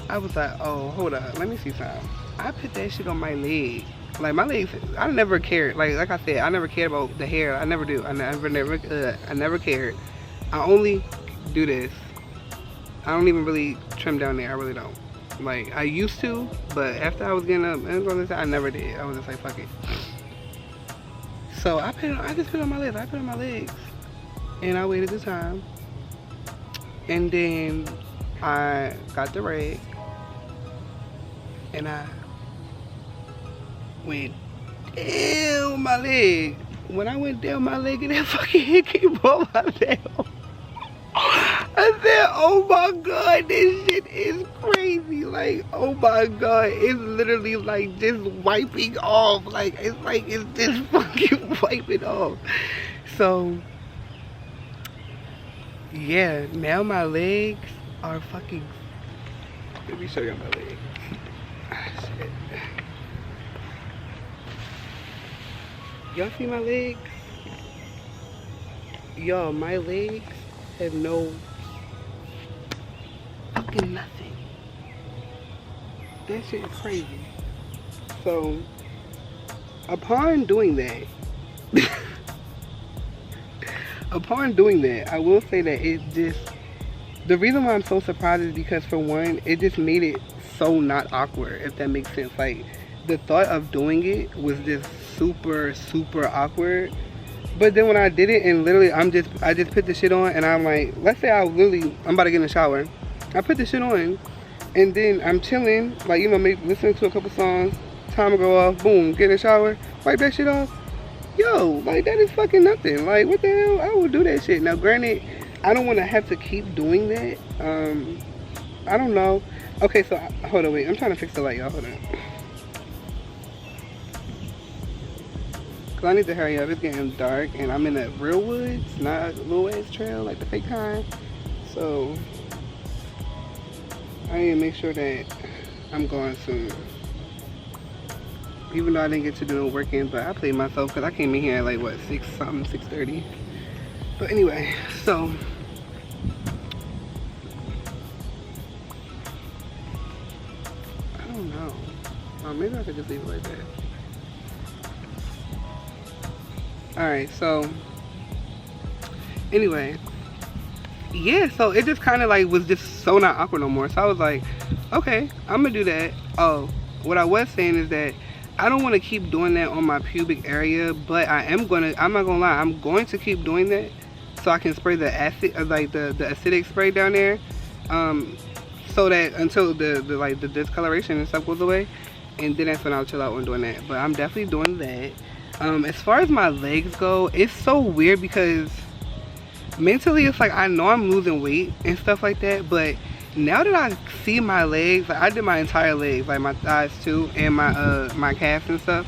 I was like, oh, hold up, let me see something. I put that shit on my leg. Like my legs, I never cared. Like I said, I never cared about the hair. I never do. I never cared. I only do this. I don't even really trim down there. I really don't. Like I used to, but after I was getting up, I never did. I was just like, fuck it. So I just put it on my legs. I put it on my legs, and I waited the time, and then I got the rag, and I went down my leg. When I went down my leg and that fucking hair came off my leg, I said, oh my god, this shit is crazy. Like, oh my god, it's literally like just wiping off. Like it's just fucking wiping off. So yeah, now my legs are fucking, let me show you my legs. Ah, shit. Y'all see my legs? Y'all, my legs have no fucking nothing. That shit is crazy. So, upon doing that, I will say that it just, the reason why I'm so surprised is because, for one, it just made it so not awkward, if that makes sense. Like, the thought of doing it was just super, super awkward. But then when I did it, and literally I just put the shit on, and I'm like, let's say I'm about to get in the shower. I put the shit on, and then I'm chilling, like, you know, maybe listening to a couple songs, timer go off, boom, get in the shower, wipe that shit off. Yo, like, that is fucking nothing. Like, what the hell? I would do that shit. Now, granted, I don't want to have to keep doing that. I don't know. Okay, so, hold on, wait. I'm trying to fix the light, y'all. Hold on. Because I need to hurry up. It's getting dark, and I'm in the real woods, not a little ass trail, like the fake kind. So, I need to make sure that I'm going soon. Even though I didn't get to do no working, but I played myself because I came in here at like, what, 6 something, 6:30. But anyway, so I don't know. Maybe I could just leave it like that. Alright, so anyway, yeah, so it just kind of like was just so not awkward no more. So I was like, okay, I'm gonna do that. Oh, what I was saying is that I don't want to keep doing that on my pubic area, but I'm not gonna lie, I'm going to keep doing that so I can spray the acid, like the acidic spray down there, so that until the discoloration and stuff goes away, and then that's when I'll chill out on doing that. But I'm definitely doing that. As far as my legs go, it's so weird because mentally it's like I know I'm losing weight and stuff like that, but now that I see my legs, like I did my entire legs, like my thighs too, and my calves and stuff.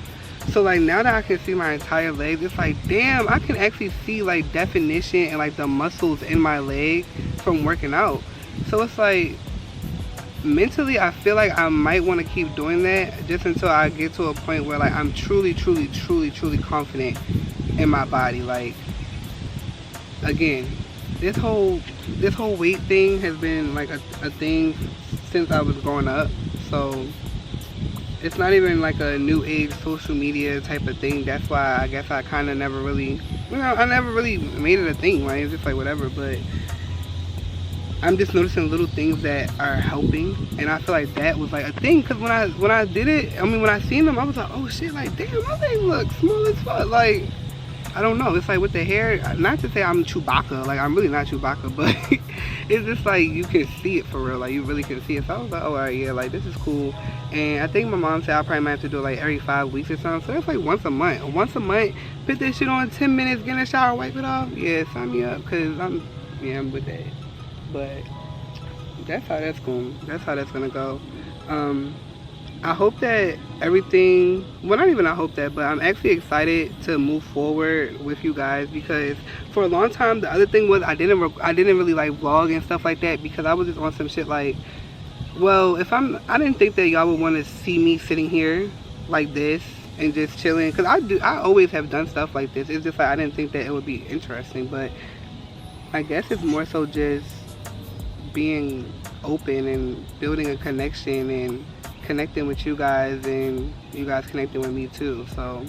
So like now that I can see my entire legs, it's like, damn, I can actually see like definition and like the muscles in my leg from working out. So it's like, mentally I feel like I might want to keep doing that just until I get to a point where like I'm truly confident in my body. Like, again, this whole weight thing has been like a thing since I was growing up, so it's not even like a new age social media type of thing. That's why I guess I kind of never really, I never really made it a thing. Like, it's just like whatever. But I'm just noticing little things that are helping, and I feel like that was like a thing, because when I did it, I mean, when I seen them, I was like, oh shit, like damn, my legs look small as fuck. Like, I don't know, it's like with the hair, not to say I'm Chewbacca, like I'm really not Chewbacca, but it's just like you can see it for real, like you really can see it. So I was like, oh alright, yeah, like this is cool. And I think my mom said I probably might have to do it like every 5 weeks or something, so that's like once a month, put this shit on 10 minutes, get in the shower, wipe it off. Yeah, sign me up, because I'm with that. But that's how that's gonna go. I hope that everything, well, not even I hope that, but I'm actually excited to move forward with you guys, because for a long time the other thing was I didn't really like vlog and stuff like that, because I was just on some shit like, well, I didn't think that y'all would want to see me sitting here like this and just chilling, because I always have done stuff like this. It's just like I didn't think that it would be interesting, but I guess it's more so just being open and building a connection and connecting with you guys, and you guys connecting with me too. So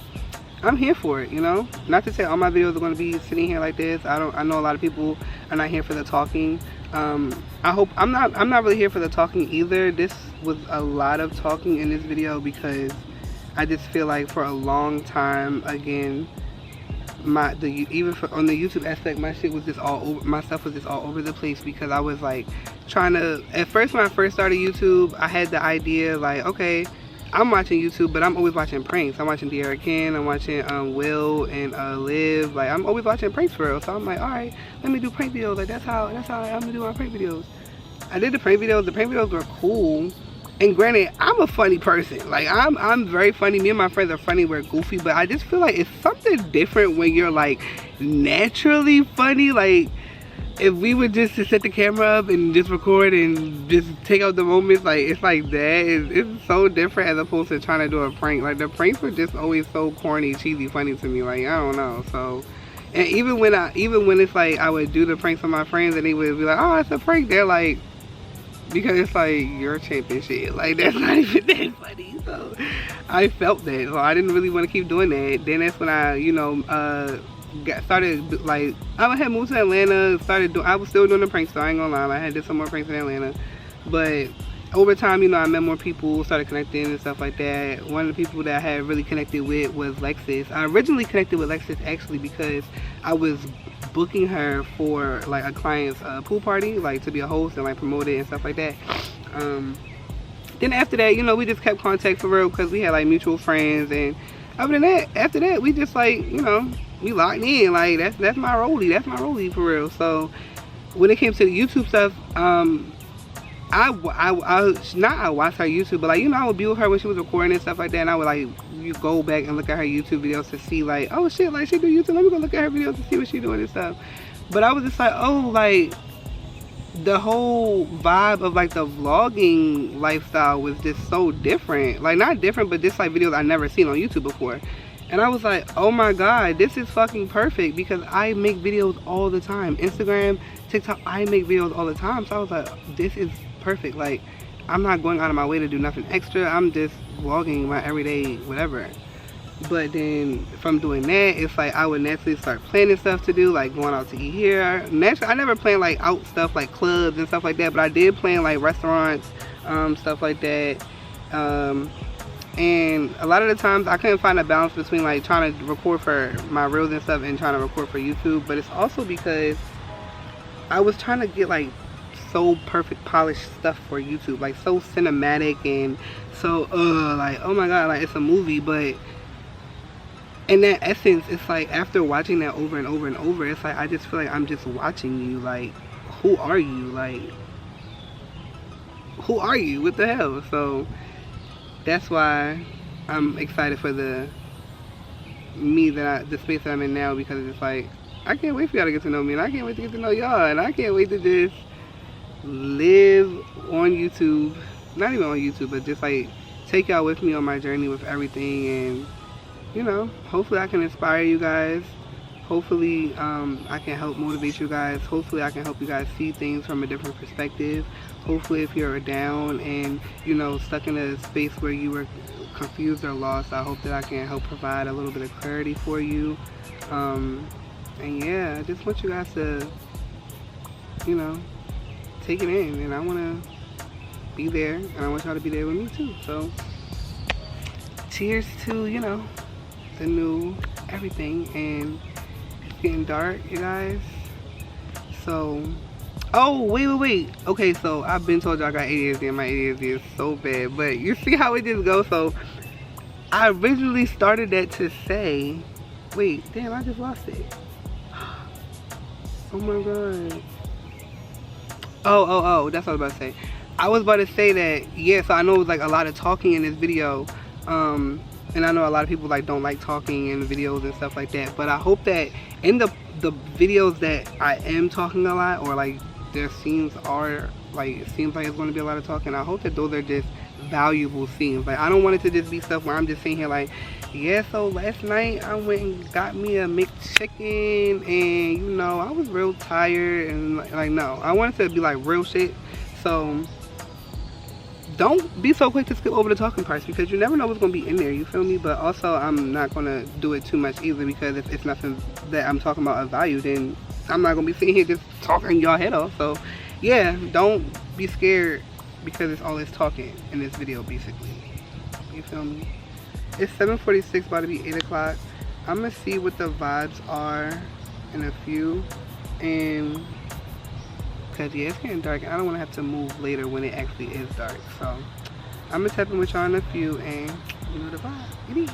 I'm here for it, you know. Not to say all my videos are going to be sitting here like this. I know a lot of people are not here for the talking. I hope I'm not really here for the talking either. This was a lot of talking in this video, because I just feel like for a long time, again, on the YouTube aspect, my shit was just all over, my stuff was just all over the place, because I was like trying to, at first when I first started YouTube, I had the idea like, okay, I'm watching YouTube, but I'm always watching pranks. I'm watching De'Ara Ken, I'm watching Will and Liv, like I'm always watching pranks for real. So I'm like, alright, let me do prank videos. Like that's how I'm gonna do my prank videos. I did the prank videos were cool. And granted, I'm a funny person. Like I'm very funny. Me and my friends are funny, we're goofy, but I just feel like it's something different when you're like naturally funny. Like if we would just set the camera up and just record and just take out the moments, like it's like that. It's so different as opposed to trying to do a prank. Like the pranks were just always so corny, cheesy, funny to me. Like I don't know. So, and even when it's like I would do the pranks with my friends and they would be like, oh, it's a prank. They're like, because it's like you're champion shit. Like that's not even that funny. So I felt that. So I didn't really want to keep doing that. Then that's when I, you know, started, like, I had moved to Atlanta, I was still doing the pranks, so I ain't gonna lie, I had did some more pranks in Atlanta, but over time, you know, I met more people, started connecting and stuff like that. One of the people that I had really connected with was Lexus. I originally connected with Lexus actually because I was booking her for like a client's pool party, like to be a host and like promote it and stuff like that. Then after that, you know, we just kept contact for real because we had like mutual friends, and other than that, after that, we just like, you know, we locked in. Like that's my rollie for real. So when it came to the YouTube stuff, I watched her YouTube, but like, you know, I would be with her when she was recording and stuff like that, and I would like, you go back and look at her YouTube videos to see like, oh shit, like she do YouTube, let me go look at her videos to see what she doing and stuff. But I was just like, oh, like the whole vibe of like the vlogging lifestyle was just so different. Like not different, but just like videos I never seen on YouTube before. And I was like, oh my god, this is fucking perfect, because I make videos all the time. Instagram, TikTok, I make videos all the time. So I was like, this is perfect. Like I'm not going out of my way to do nothing extra. I'm just vlogging my everyday whatever. But then from doing that, it's like I would naturally start planning stuff to do, like going out to eat here. Naturally, I never planned like out stuff like clubs and stuff like that, but I did plan like restaurants, stuff like that. And a lot of the times I couldn't find a balance between like trying to record for my reels and stuff and trying to record for YouTube. But it's also because I was trying to get like so perfect polished stuff for YouTube, like so cinematic and so like, oh my god, like it's a movie. But in that essence, it's like after watching that over and over and over, it's like I just feel like I'm just watching you. Like, who are you? Like, who are you? What the hell? So that's why I'm excited for the space that I'm in now, because it's like I can't wait for y'all to get to know me, and I can't wait to get to know y'all, and I can't wait to just live on YouTube, not even on YouTube, but just like take y'all with me on my journey with everything. And you know, hopefully I can inspire you guys. Hopefully I can help motivate you guys. Hopefully I can help you guys see things from a different perspective. Hopefully if you're down and, you know, stuck in a space where you were confused or lost, I hope that I can help provide a little bit of clarity for you. And yeah, I just want you guys to, you know, take it in. And I want to be there, and I want y'all to be there with me too. So cheers to, you know, the new everything. And it's getting dark, you guys. So oh wait, okay, so I've been told y'all I got ADHD, and my ADHD is so bad, but you see how it just goes. So I originally started that to say, wait, damn, I just lost it. Oh my god. Oh, that's what I was about to say. I was about to say that, yeah, so I know it was like a lot of talking in this video, and I know a lot of people like don't like talking in videos and stuff like that, but I hope that in the videos that I am talking a lot, or like their scenes are like, it seems like it's going to be a lot of talking, I hope that those are just valuable scenes. Like I don't want it to just be stuff where I'm just sitting here like, yeah, so last night I went and got me a McChicken, and you know, I was real tired, and like no, I want it to be like real shit. So don't be so quick to skip over the talking parts, because you never know what's going to be in there, you feel me? But also I'm not going to do it too much either, because if it's nothing that I'm talking about of value, then I'm not going to be sitting here just talking y'all head off. So yeah, don't be scared, because it's all this talking in this video basically, you feel me? It's 7:46, about to be 8 o'clock. I'm going to see what the vibes are in a few, and because yeah, it's getting dark and I don't want to have to move later when it actually is dark. So I'm gonna tap in with y'all in a few, and you know the vibe.